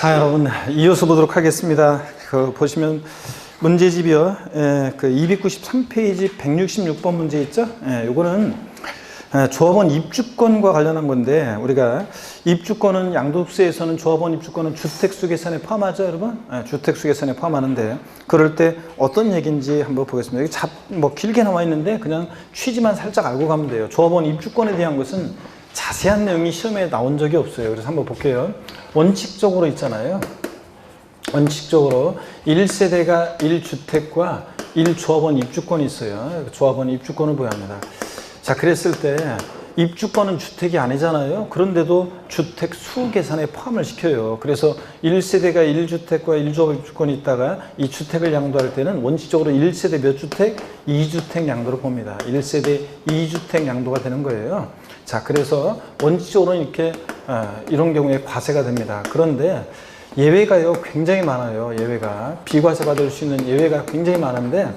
자, 여러분 이어서 보도록 하겠습니다. 보시면 문제집이요. 그 293페이지 166번 문제 있죠? 요거는 조합원 입주권과 관련한 건데, 우리가 입주권은 양도세에서는 조합원 입주권은 주택수 계산에 포함하죠, 여러분? 주택수 계산에 포함하는데, 그럴 때 어떤 얘기인지 한번 보겠습니다. 여기 길게 나와 있는데 그냥 취지만 살짝 알고 가면 돼요. 조합원 입주권에 대한 것은 자세한 내용이 시험에 나온 적이 없어요. 그래서 한번 볼게요. 원칙적으로 있잖아요. 원칙적으로 1세대가 1주택과 1조합원 입주권이 있어요. 조합원 입주권을 보여합니다. 자, 그랬을 때 입주권은 주택이 아니잖아요. 그런데도 주택 수 계산에 포함을 시켜요. 그래서 1세대가 1주택과 1조합원 입주권이 있다가 이 주택을 양도할 때는 원칙적으로 1세대 몇 주택? 2주택 양도로 봅니다. 1세대 2주택 양도가 되는 거예요. 자, 그래서 원칙적으로는 이렇게 이런 경우에 과세가 됩니다. 그런데 예외가요 굉장히 많아요. 예외가 비과세 받을 수 있는 예외가 굉장히 많은데,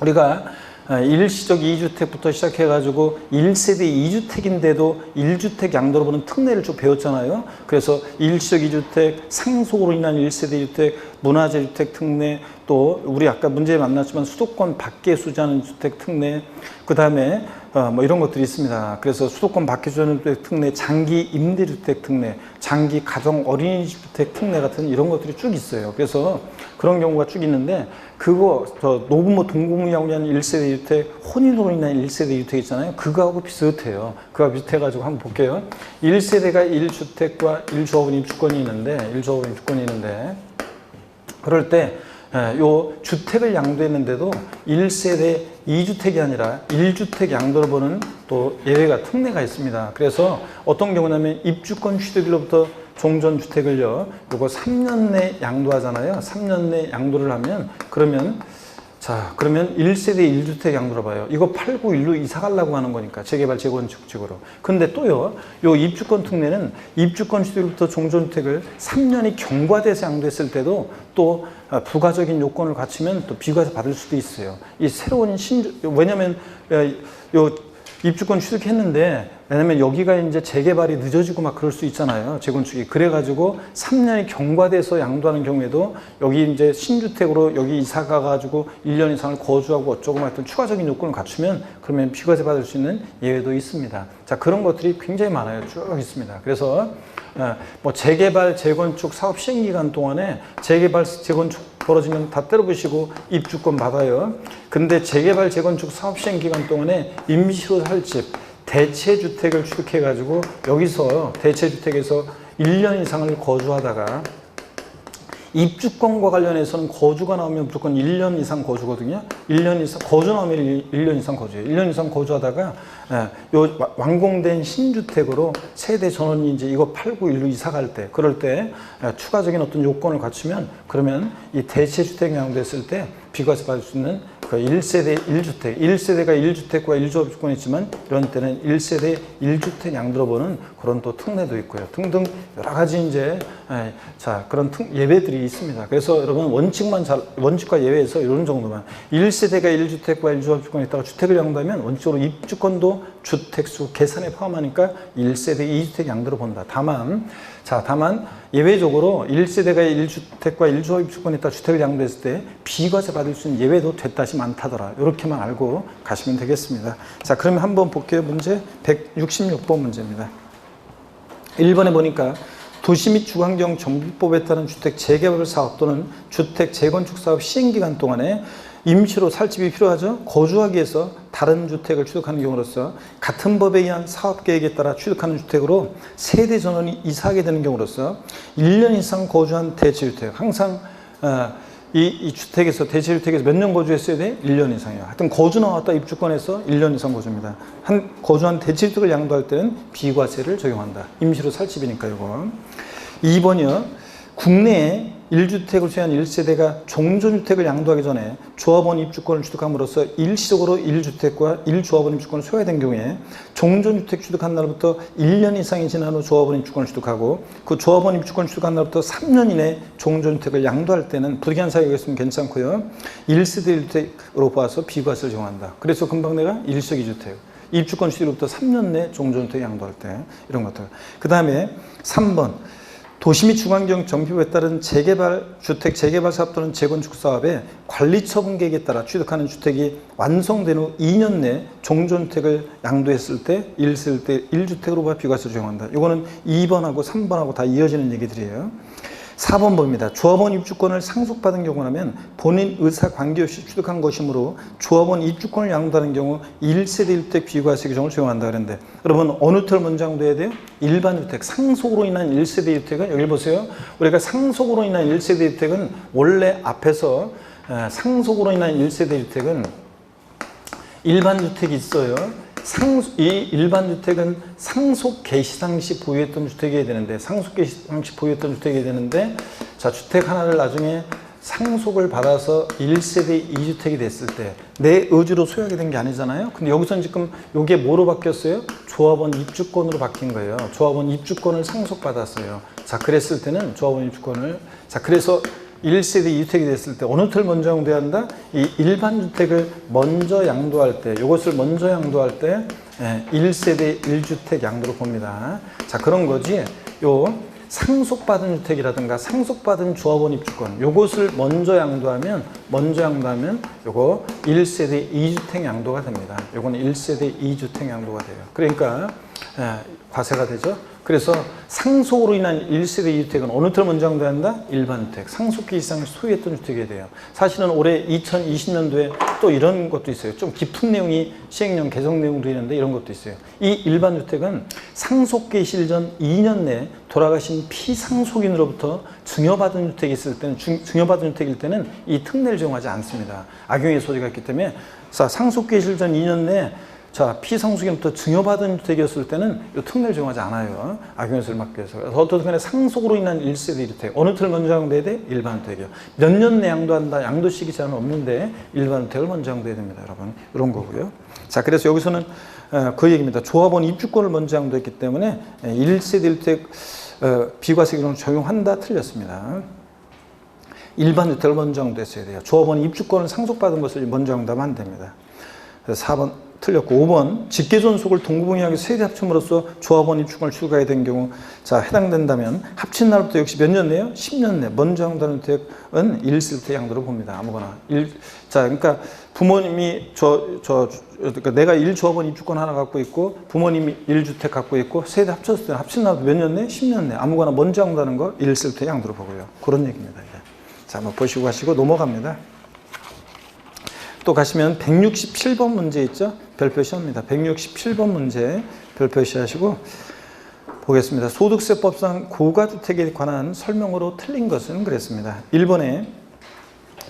우리가 일시적 2주택부터 시작해가지고 1세대 2주택인데도 1주택 양도로 보는 특례를 쭉 배웠잖아요. 그래서 일시적 2주택, 상속으로 인한 1세대 2주택, 문화재 주택 특례, 또 우리 아까 문제에 만났지만 수도권 밖에 수주하는 주택 특례, 그 다음에 이런 것들이 있습니다. 그래서 수도권 밖에 수주하는 주택 특례, 장기 임대주택 특례, 장기 가정 어린이집 주택 특례 같은 이런 것들이 쭉 있어요. 그래서 그런 경우가 쭉 있는데, 노부모 동거무양으로 인한 1세대 주택, 혼인으로 인한 1세대 주택 있잖아요. 그거하고 비슷해요. 그거하고 비슷해가지고 한번 볼게요. 1세대가 1주택과 1조합원 입주권이 있는데, 그럴 때 요 주택을 양도했는데도 1세대 2주택이 아니라 1주택 양도를 보는 또 예외가 특례가 있습니다. 그래서 어떤 경우냐면 입주권 취득일로부터 종전주택을요, 요거 3년 내 양도하잖아요. 3년 내 양도를 하면, 그러면 1세대 1주택 양도로 봐요. 이거 891로 이사 가려고 하는 거니까, 재개발 재건축식으로. 근데 또요, 요 입주권 특례는 입주권 취득부터 종전주택을 3년이 경과돼서 양도했을 때도 또 부가적인 요건을 갖추면 또 비과세 받을 수도 있어요. 이 새로운 왜냐면 요 입주권 취득했는데, 왜냐면 여기가 이제 재개발이 늦어지고 막 그럴 수 있잖아요. 재건축이. 그래가지고 3년이 경과돼서 양도하는 경우에도 여기 이제 신주택으로 여기 이사 가가지고 1년 이상을 거주하고 어쩌고 하여튼 추가적인 요건을 갖추면 그러면 비과세 받을 수 있는 예외도 있습니다. 자, 그런 것들이 굉장히 많아요. 쭉 있습니다. 그래서 재개발, 재건축 사업 시행기간 동안에 재개발, 재건축 벌어지면 다 때려부시고 입주권 받아요. 근데 재개발, 재건축 사업 시행기간 동안에 임시로 살 집, 대체주택을 취득해가지고 여기서 대체주택에서 1년 이상을 거주하다가, 입주권과 관련해서는 거주가 나오면 무조건 1년 이상 거주거든요. 1년 이상, 거주 나오면 1년 이상 거주해요. 1년 이상 거주하다가, 요 완공된 신주택으로 세대 전원이 이제 이거 891로 이사 갈 때, 그럴 때, 추가적인 어떤 요건을 갖추면, 그러면 이 대체주택 양도했을 때 비과세 받을 수 있는 그 1세대 1주택, 1세대가 1주택과 1조합 주권이 있지만, 이런 때는 1세대 1주택 양도로 보는 그런 또 특례도 있고요. 등등 여러 가지 이제, 그런 예외들이 있습니다. 그래서 여러분 원칙과 예외에서 이런 정도만, 1세대가 1주택과 1조합 주권이 있다가 주택을 양도하면 원칙적으로 입주권도 주택수 계산에 포함하니까 1세대 2주택 양도로 본다. 다만 예외적으로 1세대가 1주택과 1조합 입주권이 있다 주택을 양도했을 때 비과세 받을 수 있는 예외도 됐다시 많다더라. 이렇게만 알고 가시면 되겠습니다. 자, 그러면 한번 볼게요. 문제 166번 문제입니다. 1번에 보니까 도시 및 주거환경 정비법에 따른 주택 재개발 사업 또는 주택 재건축 사업 시행기간 동안에 임시로 살 집이 필요하죠. 거주하기 위해서 다른 주택을 취득하는 경우로서 같은 법에 의한 사업계획에 따라 취득하는 주택으로 세대 전원이 이사하게 되는 경우로서 1년 이상 거주한 대체주택, 항상 이 주택에서, 대체주택에서 몇 년 거주했어야 돼? 1년 이상이요. 하여튼 거주 나왔다 입주권에서 1년 이상 거주입니다. 거주한 대체주택을 양도할 때는 비과세를 적용한다. 임시로 살 집이니까 이거. 2번이요. 국내에 1주택을 소유한 1세대가 종전주택을 양도하기 전에 조합원 입주권을 취득함으로써 일시적으로 1주택과 1조합원 입주권을 소유된 경우에 종전주택 취득한 날부터 1년 이상이 지난 후 조합원 입주권을 취득하고, 그 조합원 입주권을 취득한 날부터 3년 이내 종전주택을 양도할 때는 부득이한 사유가 있으면 괜찮고요. 1세대 1주택으로 봐서 비과세를 적용한다. 그래서 금방 내가 일시적 2주택, 입주권 취득으로부터 3년 내 종전주택 양도할 때 이런 것들. 그 다음에 3번. 도시 및 중앙지역 정비법에 따른 주택 재개발 사업 또는 재건축 사업의 관리처분 계획에 따라 취득하는 주택이 완성된 후 2년 내 종전주택을 양도했을 때 1주택으로 비과세를 적용한다. 이거는 2번하고 3번하고 다 이어지는 얘기들이에요. 4번 봅니다. 조합원 입주권을 상속받은 경우라면 본인 의사 관계없이 취득한 것이므로 조합원 입주권을 양도하는 경우 1세대 1주택 비과세 규정을 적용한다 그랬는데, 여러분 어느 텔 먼저 양도해야 돼요? 일반 주택, 상속으로 인한 1세대 주택은 여기 보세요. 우리가 상속으로 인한 1세대 주택은 원래 앞에서 상속으로 인한 1세대 주택은 일반 주택이 있어요. 이 일반 주택은 상속 개시 당시 보유했던 주택이어야 되는데, 상속 개시 당시 보유했던 주택이어야 되는데, 자, 주택 하나를 나중에 상속을 받아서 1세대 2주택이 됐을 때 내 의지로 소유하게 된 게 아니잖아요. 근데 여기서는 지금 이게 뭐로 바뀌었어요? 조합원 입주권으로 바뀐 거예요. 조합원 입주권을 상속받았어요. 자, 그랬을 때는 조합원 입주권을, 자, 그래서 1세대 2주택이 됐을 때 어느 텔 먼저 양도해야 한다? 이 일반 주택을 먼저 양도할 때, 이것을 먼저 양도할 때 1세대 1주택 양도로 봅니다. 자, 그런 거지. 요 상속받은 주택이라든가 상속받은 조합원 입주권, 요것을 먼저 양도하면 요거 1세대 2주택 양도가 됩니다. 요거는 1세대 2주택 양도가 돼요. 그러니까 과세가 되죠. 그래서 상속으로 인한 1세대 2주택은 어느 텔 먼저 양도해야 한다? 일반 주택. 상속기 이상 소유했던 주택이 돼요. 사실은 올해 2020년도에 또 이런 것도 있어요. 좀 깊은 내용이 시행령 개정 내용도 있는데 이런 것도 있어요. 이 일반 주택은 상속 개시 전 2년 내에 돌아가신 피상속인으로부터 증여받은 주택이 있을 때는, 증여받은 주택일 때는 이 특례를 적용하지 않습니다. 악용의 소지가 있기 때문에, 자, 상속 개시 전 2년 내에 자, 피상속인부터 증여받은 주택이었을 때는 이 특례를 적용하지 않아요. 악용에서를 막기 위해서. 어떻든 간에 상속으로 인한 1세대 1주택. 어느 텔 먼저 양도해야 돼? 일반 주택이요. 몇 년 내 양도한다? 양도 시기 제한은 없는데 일반 주택을 먼저 양도해야 됩니다, 여러분. 이런 거고요. 자, 그래서 여기서는 그 얘기입니다. 조합원 입주권을 먼저 양도했기 때문에 1세대 1주택 비과세 규정을 적용한다? 틀렸습니다. 일반 주택을 먼저 양도했어야 돼요. 조합원 입주권을 상속받은 것을 먼저 양도하면 안 됩니다. 그래서 4번 틀렸고, 5번 직계존속을 동구분이하게 세대 합침으로써 조합원 입주권을 추가해야 된 경우, 자, 해당된다면 합친 날부터 역시 몇 년 내요? 10년 내 먼저 양도하는 주택은 1세대 양도로 봅니다. 아무거나. 자, 그러니까 부모님이 그러니까 내가 1조합원 입주권 하나 갖고 있고 부모님이 1주택 갖고 있고 세대 합쳤을 때는 합친 날부터 몇 년 내? 10년 내. 아무거나 먼저 양도하는 거 1세대 양도로 보고요. 그런 얘기입니다. 이제. 자, 한번 보시고 하시고 넘어갑니다. 또 가시면 167번 문제 있죠? 별표 시험입니다. 167번 문제 별표 시하시고 보겠습니다. 소득세법상 고가주택에 관한 설명으로 틀린 것은 그랬습니다. 1번에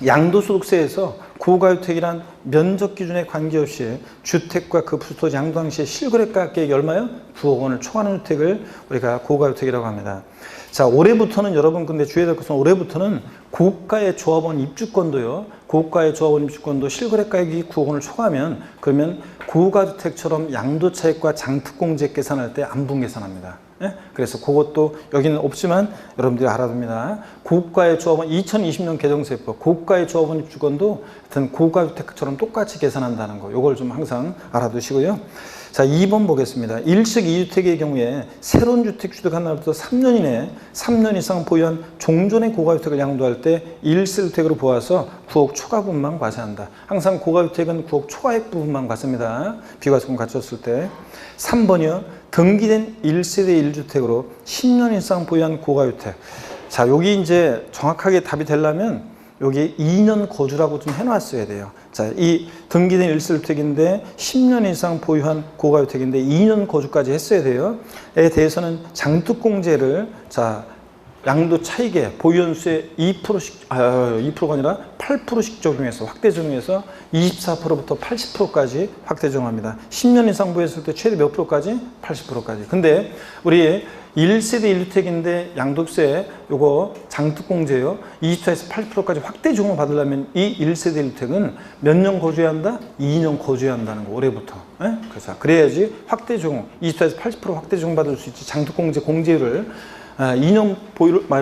양도소득세에서 고가주택이란 면적 기준에 관계없이 주택과 그 부토지 양도 당시에 실거래가액이 얼마요? 9억 원을 초과하는 주택을 우리가 고가주택이라고 합니다. 자, 올해부터는 여러분 근데 주의해야 될 것은 올해부터는 고가의 조합원 입주권도요. 고가의 조합원 입주권도 실거래가액이 9억 원을 초과하면 그러면 고가주택처럼 양도차익과 장특공제 계산할 때 안분 계산합니다. 예? 그래서 그것도 여기는 없지만 여러분들이 알아둡니다. 고가의 조합원 2020년 개정세법 고가의 조합원 입주권도 하여튼 고가주택처럼 똑같이 계산한다는 거, 이걸 좀 항상 알아두시고요. 자, 2번 보겠습니다. 1식 2주택의 경우에 새로운 주택 취득한 날부터 3년 이내에 3년 이상 보유한 종전의 고가주택을 양도할 때 1세주택으로 보아서 9억 초과 부분만 과세한다. 항상 고가주택은 9억 초과액 부분만 과세입니다. 비과세금 갖췄을 때. 3번이요. 등기된 1세대 1주택으로 10년 이상 보유한 고가주택. 자, 여기 이제 정확하게 답이 되려면 여기 2년 거주라고 좀 해놨어야 돼요. 자, 이 등기된 1세주택인데 10년 이상 보유한 고가주택인데 2년 거주까지 했어야 돼요. 에 대해서는 장특공제를, 자, 양도 차익에 보유연수의 2%가 아니라 8%씩 적용해서 확대 적용해서 24%부터 80%까지 확대 적용합니다. 10년 이상 보유했을 때 최대 몇 프로까지? 80%까지. 근데 우리 1세대 1주택인데 양도세 요거 장특공제요. 24에서 80%까지 확대 적용을 받으려면 이 1세대 1주택은 몇 년 거주해야 한다? 2년 거주해야 한다는 거, 올해부터. 예? 그래서 그래야지 확대 적용, 24에서 80% 확대 적용 받을 수 있지. 장특공제 공제를 2년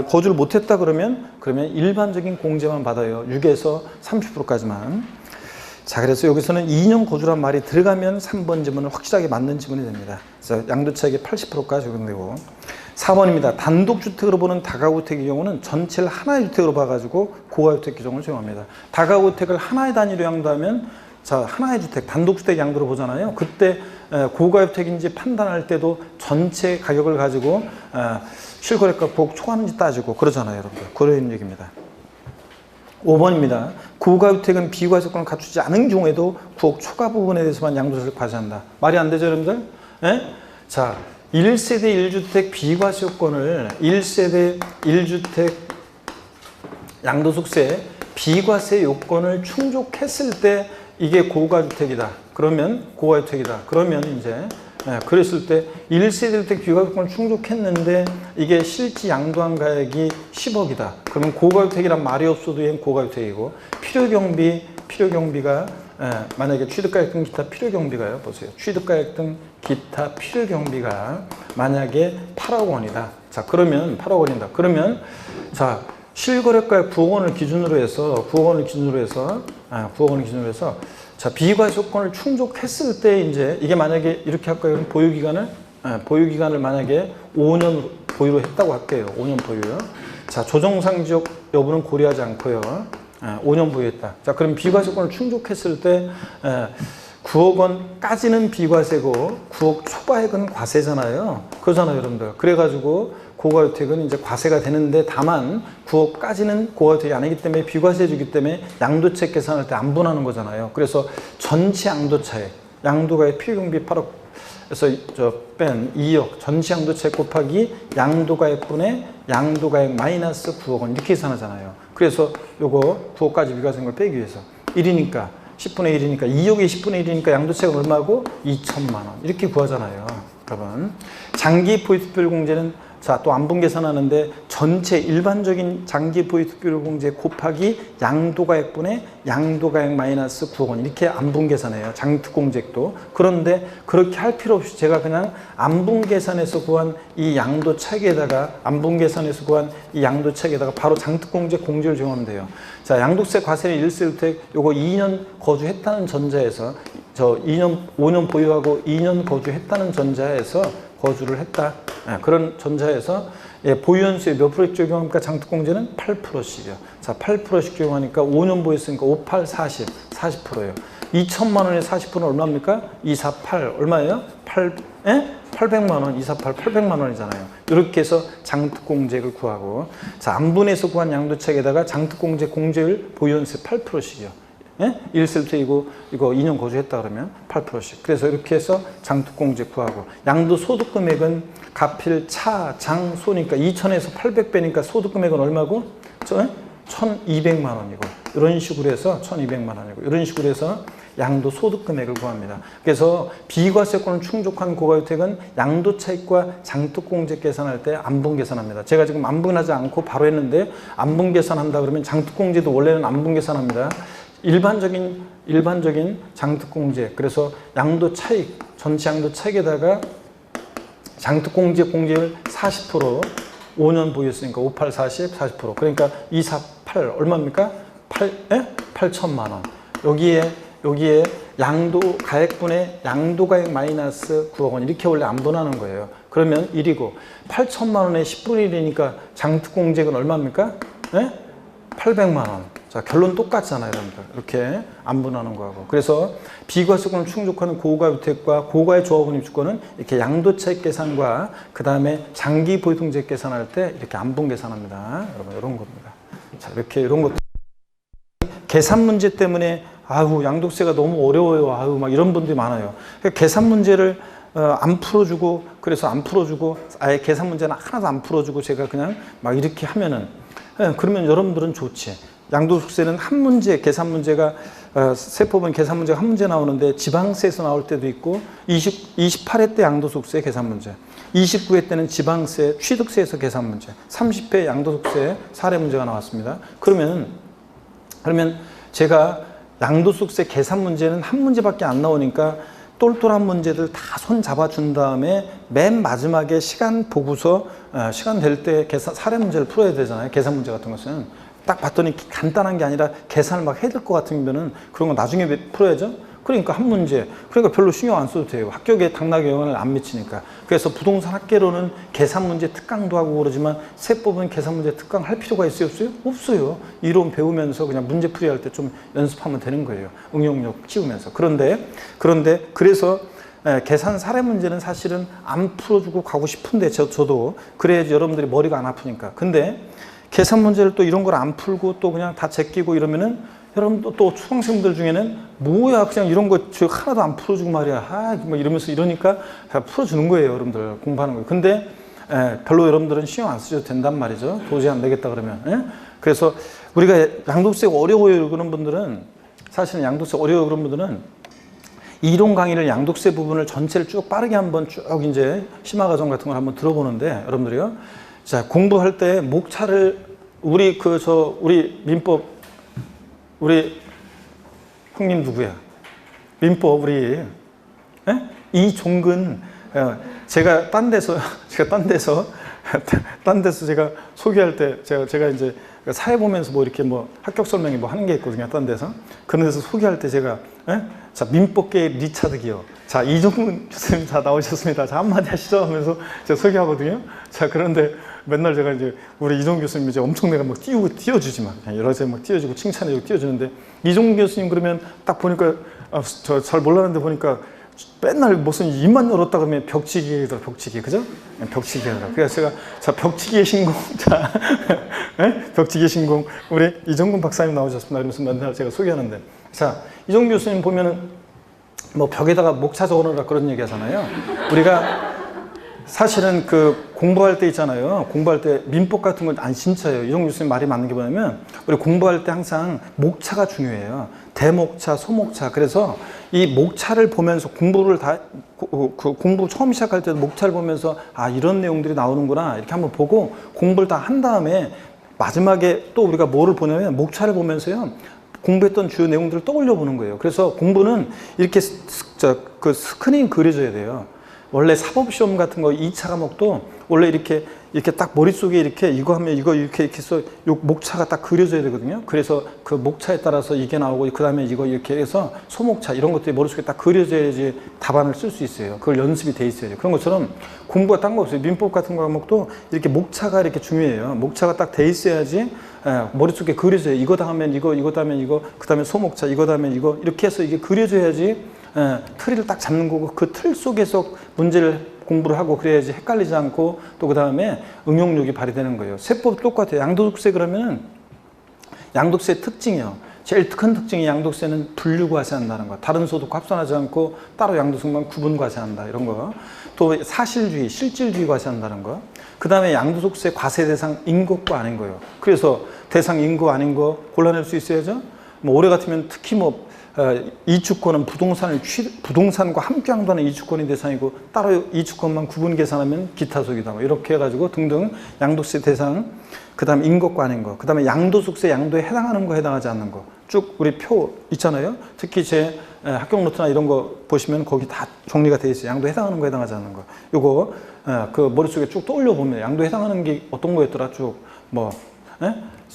거주를 못했다 그러면 일반적인 공제만 받아요. 6에서 30%까지만. 자, 그래서 여기서는 2년 거주란 말이 들어가면 3번 지문은 확실하게 맞는 지문이 됩니다. 그래서 양도차익의 80%까지 적용되고. 4번입니다. 단독주택으로 보는 다가구택의 경우는 전체를 하나의 주택으로 봐가지고 고가주택 규정을 적용합니다. 다가구택을 하나의 단위로 양도하면 자, 하나의 주택, 단독주택 양도로 보잖아요. 그때 고가주택인지 판단할 때도 전체 가격을 가지고 실거래가 부엌 초과하는지 따지고 그러잖아요, 여러분들. 그런 얘기입니다. 5번입니다. 고가주택은 비과세 조건을 갖추지 않은 경우에도 구억 초과 부분에 대해서만 양도세를 과세한다. 말이 안 되죠, 여러분들? 예? 자, 1세대 1주택 비과세 요건을 1세대 1주택 양도소득세 비과세 요건을 충족했을 때 이게 고가주택이다. 그러면 고가주택이다. 그러면 이제 그랬을 때 1세대 1주택 비과세 요건을 충족했는데 이게 실제 양도한 가액이 10억이다. 그러면 고가주택이란 말이 없어도 얘는 고가주택이고 필요경비가 만약에 취득가액 등 기타 필요경비가요. 보세요. 취득가액 등 기타 필요경비가 만약에 8억 원이다. 자, 그러면 8억 원이다. 그러면 자, 실거래가액 9억 원을 기준으로 해서 9억 원을 기준으로 해서 자, 비과세 조건을 충족했을 때 이제 이게 만약에 이렇게 할까요? 보유기간을 만약에 5년 보유로 했다고 할게요. 5년 보유요. 자, 조정상 지역 여부는 고려하지 않고요. 5년 보유했다. 자, 그럼 비과세 조건을 충족했을 때 9억 원까지는 비과세고 9억 초과액은 과세잖아요. 그러잖아요, 여러분들. 그래가지고 고가주택은 이제 과세가 되는데 다만 9억까지는 고가주택이 아니기 때문에 비과세 주기 때문에 양도차익 계산할 때 안 분하는 거잖아요. 그래서 전체 양도차익, 양도가액 필요경비 8억에서 뺀 2억 전체 양도차익 곱하기 양도가액분의 양도가액 마이너스 9억 원 이렇게 계산하잖아요. 그래서 요거 9억까지 비과세인 걸 빼기 위해서 1이니까 10분의 1이니까 2억에 10분의 1이니까 양도차익은 얼마고? 2천만 원 이렇게 구하잖아요. 여러분 장기 포인트별 공제는 자, 또 안분 계산하는데 전체 일반적인 장기 포인트별 공제 곱하기 양도가액분의 양도가액 마이너스 9억 원 이렇게 안분 계산해요. 장특공제도. 그런데 그렇게 할 필요 없이 제가 그냥 안분 계산에서 구한 이 양도 차익에다가 바로 장특공제 공제를 적용하면 돼요. 자, 양도세 과세는 1세주택 요거 2년 거주했다는 전자에서 5년 보유하고 2년 거주했다는 전자에서 거주를 했다. 그런 전자에서 보유연수에 몇 프로씩 적용합니까? 장특공제는 8%씩이요. 자, 8%씩 적용하니까 5년 보유했으니까 5, 8, 40, 40%예요. 2천만 원에 40%는 얼마입니까? 248 얼마예요? 800만 원, 248 800만 원이잖아요. 이렇게 해서 장특공제를 구하고 자, 안분해서 구한 양도차익에다가 장특공제 공제율 보유연수 8%씩이요. 1세대이고 이거 2년 거주했다 그러면 8%씩. 그래서 이렇게 해서 장특공제 구하고 양도소득금액은 가필, 차, 장, 소니까 2천에서 800 빼니까 소득금액은 얼마고? 1,200만 원이고 이런 식으로 해서 1,200만 원이고 이런 식으로 해서 양도소득금액을 구합니다. 그래서 비과세권을 충족한 고가주택은 양도차익과 장특공제 계산할 때 안분 계산합니다. 제가 지금 안분하지 않고 바로 했는데 안분 계산한다 그러면 장특공제도 원래는 안분 계산합니다. 일반적인 장특공제, 그래서 양도차익, 전체 양도차익에다가 장특공제 공제율 40%, 5년 보유했으니까 5, 8, 40, 40%. 그러니까 2, 4, 8 얼마입니까? 8천만 원. 여기에 양도 가액분의 양도가액 마이너스 9억 원 이렇게 원래 안분하는 거예요. 그러면 1이고 8천만 원에 10분의 1이니까 장특공제액은 얼마입니까? 800만 원. 자, 결론 똑같잖아요, 여러분들. 이렇게 안분하는 거하고. 그래서 비과세권을 충족하는 고가주택과 고가의 조합원 입주권은 이렇게 양도차익 계산과 그 다음에 장기 보유통제 계산할 때 이렇게 안분 계산합니다. 여러분, 이런 겁니다. 자, 이렇게 이런 것도. 계산 문제 때문에 아우, 양도세가 너무 어려워요. 아우, 막 이런 분들이 많아요. 계산 문제를 안 풀어주고, 그래서 안 풀어주고, 아예 계산 문제는 하나도 안 풀어주고 제가 그냥 막 이렇게 하면은, 그러면 여러분들은 좋지. 양도소득세는 한 문제, 계산 문제가 세법은 계산 문제가 한 문제 나오는데 지방세에서 나올 때도 있고 28회 때 양도소득세 계산 문제, 29회 때는 지방세, 취득세에서 계산 문제, 30회 양도소득세 사례 문제가 나왔습니다. 그러면 제가 양도소득세 계산 문제는 한 문제밖에 안 나오니까 똘똘한 문제들 다 손 잡아준 다음에 맨 마지막에 시간 보고서 시간 될 때 사례 문제를 풀어야 되잖아요. 계산 문제 같은 것은. 딱 봤더니 간단한 게 아니라 계산을 막 해야 될 것 같으면 그런 거 나중에 풀어야죠. 그러니까 한 문제. 그러니까 별로 신경 안 써도 돼요. 합격에 당락에 영향을 안 미치니까. 그래서 부동산 학계로는 계산 문제 특강도 하고 그러지만 세법은 계산 문제 특강 할 필요가 있어요? 없어요? 없어요. 이론 배우면서 그냥 문제 풀이할 때 좀 연습하면 되는 거예요. 응용력 키우면서. 그런데 그래서 계산 사례 문제는 사실은 안 풀어주고 가고 싶은데 저도 그래야지 여러분들이 머리가 안 아프니까. 근데 계산 문제를 또 이런 걸 안 풀고 또 그냥 다 제끼고 이러면은 여러분 또 초등생들 중에는 뭐야 그냥 이런 거 하나도 안 풀어주고 말이야 뭐 이러면서 이러니까 풀어주는 거예요. 여러분들 공부하는 거예요. 근데 별로 여러분들은 신경 안 쓰셔도 된단 말이죠. 도저히 안 되겠다 그러면. 그래서 우리가 양도세가 어려워요 그런 분들은 사실은 양도세 어려워요 그런 분들은 이론 강의를 양도세 부분을 전체를 쭉 빠르게 한번 쭉 이제 심화 과정 같은 걸 한번 들어보는데 여러분들이요. 자, 공부할 때 목차를 우리 민법 우리 형님 누구야? 민법 우리 이종근 제가 딴 데서 제가 소개할 때 제가 이제 사회 보면서 뭐 이렇게 뭐 합격 설명이 뭐 하는 게 있거든요. 딴 데서 그런 데서 소개할 때 제가 자 민법계 리차드 기어 자 이종근 교수님 다 나오셨습니다. 자 한마디 하시죠 하면서 제가 소개하거든요. 자 그런데 맨날 제가 이제 우리 이종 교수님 이제 엄청 내가 막 띄워주지만 여러 가지 막 띄워주고 칭찬해주고 띄워주는데 이종 교수님 그러면 딱 보니까 저 잘 몰랐는데 보니까 맨날 무슨 입만 열었다 그러면 벽치기더라 벽치기 그죠? 벽치기 하더라. 그래서 제가 자 벽치기의 신공 자 벽치기의 신공 우리 이종근 박사님 나오셨습니다. 이러면서 맨날 제가 소개하는데 자 이종 교수님 보면은 뭐 벽에다가 목차 적어놓으라 그런 얘기 하잖아요. 우리가 사실은 그 공부할 때 있잖아요. 공부할 때 민법 같은 건 안 신쳐요. 이종 교수님 말이 맞는 게 뭐냐면 우리 공부할 때 항상 목차가 중요해요. 대목차, 소목차. 그래서 이 목차를 보면서 공부를 공부 처음 시작할 때도 목차를 보면서 아 이런 내용들이 나오는구나 이렇게 한번 보고 공부를 다 한 다음에 마지막에 또 우리가 뭐를 보냐면 목차를 보면서요. 공부했던 주요 내용들을 떠올려 보는 거예요. 그래서 공부는 이렇게 그 스크린 그려져야 돼요. 원래 사법시험 같은 거 2차 과목도 원래 이렇게 딱 머릿속에 이렇게 이거 하면 이거 이렇게 해서 요 목차가 딱 그려져야 되거든요. 그래서 그 목차에 따라서 이게 나오고 그 다음에 이거 이렇게 해서 소목차 이런 것들이 머릿속에 딱 그려져야지 답안을 쓸 수 있어요. 그걸 연습이 돼 있어야 돼요. 그런 것처럼 공부가 딴 거 없어요. 민법 같은 과목도 이렇게 목차가 이렇게 중요해요. 목차가 딱 돼 있어야지 머릿속에 그려져요. 이거 다음엔 이거 다음엔 이거 그 다음에 소목차 이거 다음엔 이거 이렇게 해서 이게 그려져야지 틀을 딱 잡는 거고 그 틀 속에서 문제를 공부를 하고 그래야지 헷갈리지 않고 또 그 다음에 응용력이 발휘되는 거예요. 세법 똑같아요. 양도세 그러면 양도세 특징이요. 제일 큰 특징이 양도세는 분류과세한다는 거. 다른 소득 합산하지 않고 따로 양도세만 구분과세한다 이런 거. 또 사실주의, 실질주의 과세한다는 거. 그 다음에 양도소득세 과세 대상 인것과 아닌 거예요. 그래서 대상 인거 아닌 거 골라낼 수 있어야죠. 뭐 올해 같으면 특히 뭐 이주권은 부동산과 함께 항도하는 이주권이 대상이고 따로 이주권만 구분 계산하면 기타 소득이다. 뭐 이렇게 해가지고 등등 양도세 대상, 그 다음에 인것과 아닌 거, 그 다음에 양도소득세 양도에 해당하는 거, 해당하지 않는 거 쭉 우리 표 있잖아요. 특히 제 합격 노트나 이런 거 보시면 거기 다 정리가 돼 있어요. 양도에 해당하는 거, 해당하지 않는 거. 요거 그 머릿속에 쭉 떠올려 보면 양도에 해당하는 게 어떤 거였더라 쭉 뭐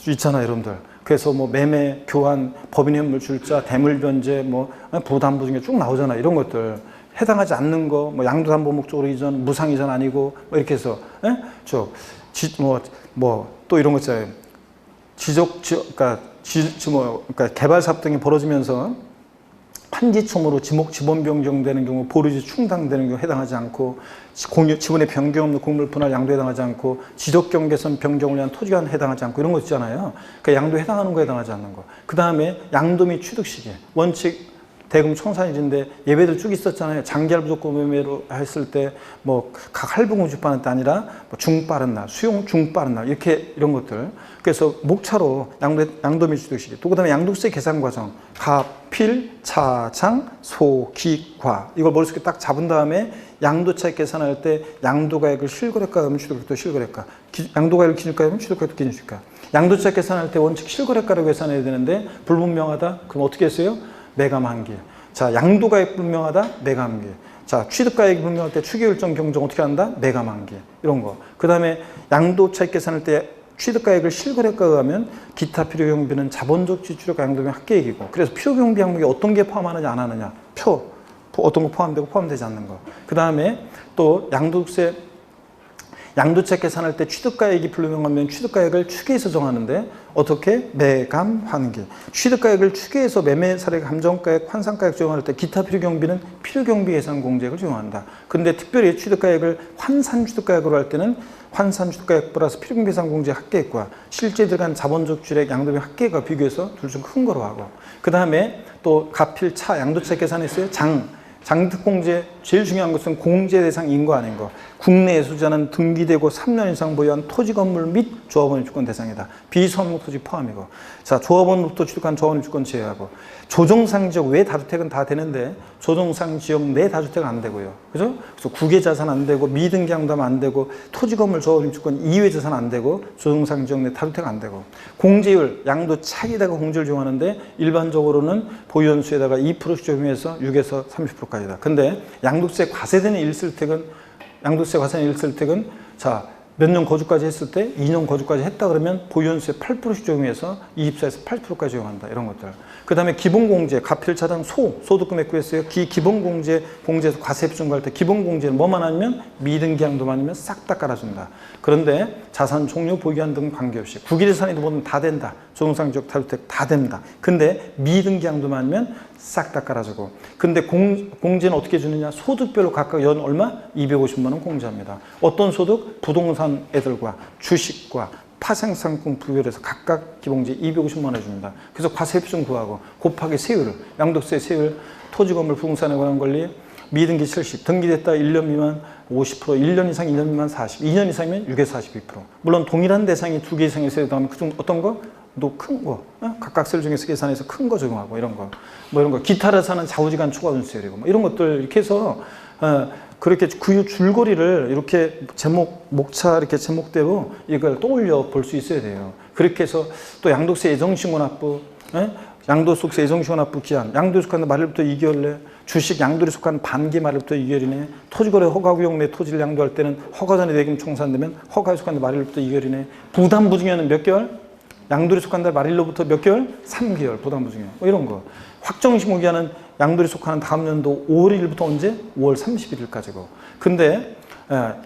있잖아요, 여러분들. 그래서 뭐 매매, 교환, 법인현물 출자, 대물 변제, 뭐 부담보 중에 쭉 나오잖아요. 이런 것들 해당하지 않는 거, 뭐 양도담보 목적으로 이전, 무상 이전 아니고 뭐 이렇게 해서 또 이런 거 있잖아요. 그러니까 개발 사업 등이 벌어지면서 판지총으로 지번 변경되는 경우 보류지 충당되는 경우 해당하지 않고 지분의 변경 없는 곡물 분할 양도에 해당하지 않고 지적 경계선 변경을 위한 토지관 해당하지 않고 이런 거 있잖아요. 그러니까 양도에 해당하는 거 해당하지 않는 거. 그 다음에 양도 및 취득 시기 원칙 대금 청산일인데 예외들 쭉 있었잖아요. 장기할 무조건 매매로 했을 때 뭐 각 할부금 주받는 때 아니라 뭐 중빠른 날, 수용 중빠른 날 이렇게 이런 것들. 그래서 목차로 양도 및 취득 시기. 또 그다음에 양도세 계산 과정 가필, 차장, 소, 기, 과 이걸 머릿속에 딱 잡은 다음에 양도차익 계산할 때 양도가액을 실거래가 하면 취득가액도 실거래가, 양도가액을 기준가 하면 취득가액도 기준가. 양도차익 계산할 때 원칙 실거래가라고 계산해야 되는데 불분명하다. 그럼 어떻게 했어요? 매감한계. 자, 양도가액 불명하다. 매감한계. 자, 취득가액이 불명할 때 추계일정 경정 어떻게 한다? 매감한계. 이런 거. 그 다음에 양도차익 계산할 때 취득가액을 실거래가가 하면 기타 필요경비는 자본적 지출과 양도비 합계액이고 그래서 필요경비 항목에 어떤 게 포함하느냐 안 하느냐 표, 어떤 거 포함되고 포함되지 않는 거. 그 다음에 또 양도책 계산할 때 취득가액이 불명하면 취득가액을 추계해서 정하는데 어떻게? 매감, 환기. 취득가액을 추계해서 매매사례 감정가액, 환산가액 적용할 때 기타 필요경비는 필요경비 예산 공제액을 적용한다. 근데 특별히 취득가액을 환산취득가액으로 할 때는 환산취득가액 플러스 필요경비 예산 공제 합계액과 실제 들어간 자본적 출액 양도비 합계액과 비교해서 둘 중 큰 거로 하고, 그 다음에 또 가필차 양도책 계산했어요. 장특공제 제일 중요한 것은 공제 대상 인거 아닌 거. 국내에 소지하는 등기되고 3년 이상 보유한 토지 건물 및 조합원 입주권 대상이다. 비소합목 토지 포함이고. 자, 조합원으로부터 취득한 조합원 입주권 제외하고. 조정상 지역 외 다주택은 다 되는데 조정상 지역 내 다주택은 안 되고요. 그죠? 그래서 국외 자산 안 되고 미등기 양도하면 안 되고 토지 건물 조합원 입주권 이외 자산 안 되고 조정상 지역 내 다주택 안 되고. 공제율 양도 차익에다가 공제를 적용하는데 일반적으로는 보유원 수에다가 2%씩 적용해서 6에서 30%까지다. 근데 양도세 과세되는 1실택은 자, 몇 년 거주까지 했을 때 2년 거주까지 했다 그러면 보유연수에 8%씩 적용해서 24에서 8%까지 적용한다. 이런 것들. 그 다음에 기본공제, 가필차당 소득금액 구했어요. 공제에서 과세 비중할 때 기본공제는 뭐만 아니면 미등기 양도만 아니면 싹 다 깔아준다. 그런데 자산 종류, 보유한 등 관계없이 국유재산이든 뭐든 다 된다. 조정상 지역 다주택 다 된다. 근데 미등기 양도만 아니면 싹 다 깔아주고. 근데 공제는 어떻게 주느냐? 소득별로 각각 연 얼마? 250만 원 공제합니다. 어떤 소득? 부동산 애들과 주식과 파생상품 부별해서 각각 기본공제 250만 원 해줍니다. 그래서 과세 비중 구하고 곱하기 세율, 양도세 세율, 토지건물 부동산에 관한 권리, 미등기 70, 등기됐다 1년 미만 50%, 1년 이상 2년 미만 40, 2년 이상이면 6에서 42%. 물론 동일한 대상이 2개 이상의 세율 다음에 그중 어떤 거? 또 큰 거, 각각 세율 중에서 계산해서 큰 거 적용하고 이런 거, 기타를 사는 좌우지간 초과 순세율이고 이런 것들 이렇게 해서 그렇게 그 줄거리를 이렇게 목차 이렇게 제목대로 이걸 떠올려 볼 수 있어야 돼요. 그렇게 해서 또 양도세 예정신고 납부, 양도소득세 예정신고 납부 기한, 양도에 속하는 말일부터 2개월 내, 주식 양도에 속하는 반기 말일부터 2개월 이내, 토지거래 허가구역 내 토지를 양도할 때는 허가 전에 대금 청산되면 허가에 속하는 말일부터 2개월 이내, 부담부증에는 몇 개월? 양도에 속한 말일로부터 몇 개월? 3개월 부담부증에 이런 거. 확정신고 기한은 양도에 속하는 다음 연도 5월 1일부터 언제? 5월 31일까지고. 근데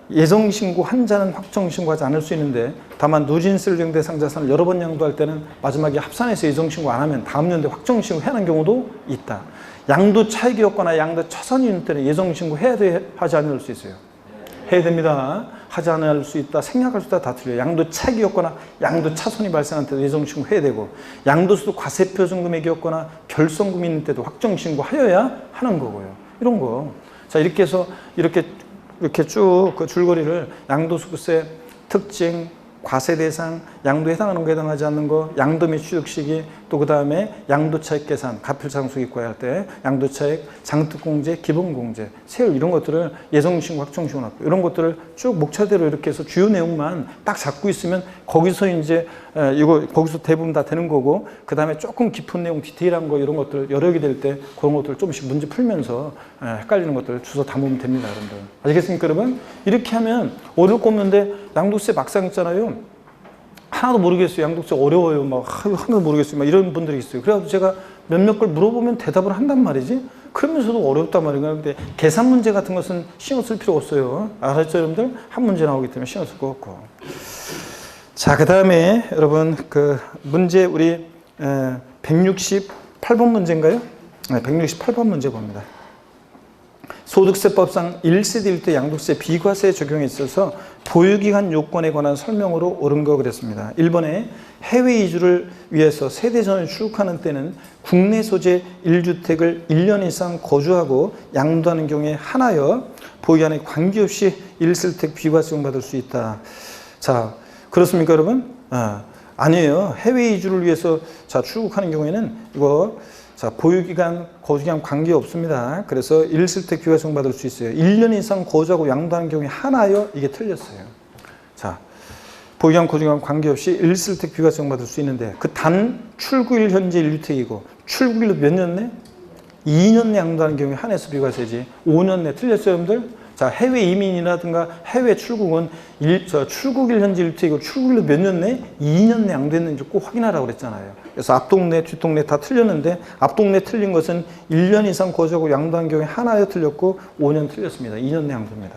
예정신고 한자는 확정신고하지 않을 수 있는데 다만 누진세를 적용 대상 자산을 여러 번 양도할 때는 마지막에 합산해서 예정신고 안 하면 다음 연도에 확정신고 해야 하는 경우도 있다. 양도 차익이 없거나 양도 차선이 있는 때는 예정신고 해야 돼, 하지 않을 수 있어요. 해야 됩니다. 하지 않을 수 있다, 생략할 수 있다 다 틀려요. 양도 차익이 없거나 양도 차손이 발생할 때도 예정신고 해야 되고, 양도소득 과세표준 금액이 없거나 결손금이 있는 때도 확정신고 하여야 하는 거고요. 이런 거. 자, 이렇게 해서 이렇게 쭉 그 줄거리를 양도소득세 특징, 과세 대상, 양도에 해당하는 거 해당하지 않는 거, 양도 및 취득 시기, 또 그 다음에 양도차익 계산, 가필상수기과에 할 때 양도차익, 장특공제, 기본공제, 세율 이런 것들을 예정신고, 확정신고 납부 이런 것들을 쭉 목차대로 이렇게 해서 주요 내용만 딱 잡고 있으면 거기서 이제 거기서 대부분 다 되는 거고, 그 다음에 조금 깊은 내용, 디테일한 거 이런 것들 여러 개 될 때 그런 것들 조금씩 문제 풀면서 헷갈리는 것들 주워 담으면 됩니다, 여러분들. 아시겠습니까, 여러분? 이렇게 하면 어려울 거 없는데 양도세 막상 있잖아요. 하나도 모르겠어요. 양도세 어려워요. 하나도 모르겠어요. 이런 분들이 있어요. 그래서 제가 몇몇 걸 물어보면 대답을 한단 말이지. 그러면서도 어렵단 말이에요. 근데 계산 문제 같은 것은 신경 쓸 필요 없어요. 알았죠, 여러분들? 한 문제 나오기 때문에 신경 쓸 거 없고. 자, 그 다음에 여러분 그 문제 우리 168번 문제인가요? 네, 168번 문제 봅니다. 소득세법상 1세대 1대 양도세 비과세 적용에 있어서 보유기간 요건에 관한 설명으로 옳은 거 그랬습니다. 1번에 해외 이주를 위해서 세대전을 출국하는 때는 국내 소재 1주택을 1년 이상 거주하고 양도하는 경우에 하나여 보유기간에 관계없이 1실택 비과세 적용받을 수 있다. 자, 그렇습니까, 여러분? 아니에요. 해외 이주를 위해서 출국하는 경우에는 이거 보유기간, 거주기간 관계없습니다. 그래서 1실택 비과세 적용받을 수 있어요. 1년 이상 거주하고 양도하는 경우에 하나여 이게 틀렸어요. 자, 보유기간, 거주기간 관계없이 1실택 비과세 적용받을 수 있는데 그 단 출구일 현재 1주택이고 출구일로 몇 년 내? 2년 내 양도하는 경우에 한해서 비과세지. 5년 내 틀렸어요, 여러분들? 자, 해외 이민이라든가 해외 출국은 출국일 현재 1주택이고 출국일로 몇 년 내? 2년 내 양도했는지 꼭 확인하라고 그랬잖아요. 그래서 앞동네, 뒷동네 다 틀렸는데 앞동네 틀린 것은 1년 이상 거주하고 양도한 경우에 하나에 틀렸고 5년 틀렸습니다. 2년 내 양도입니다.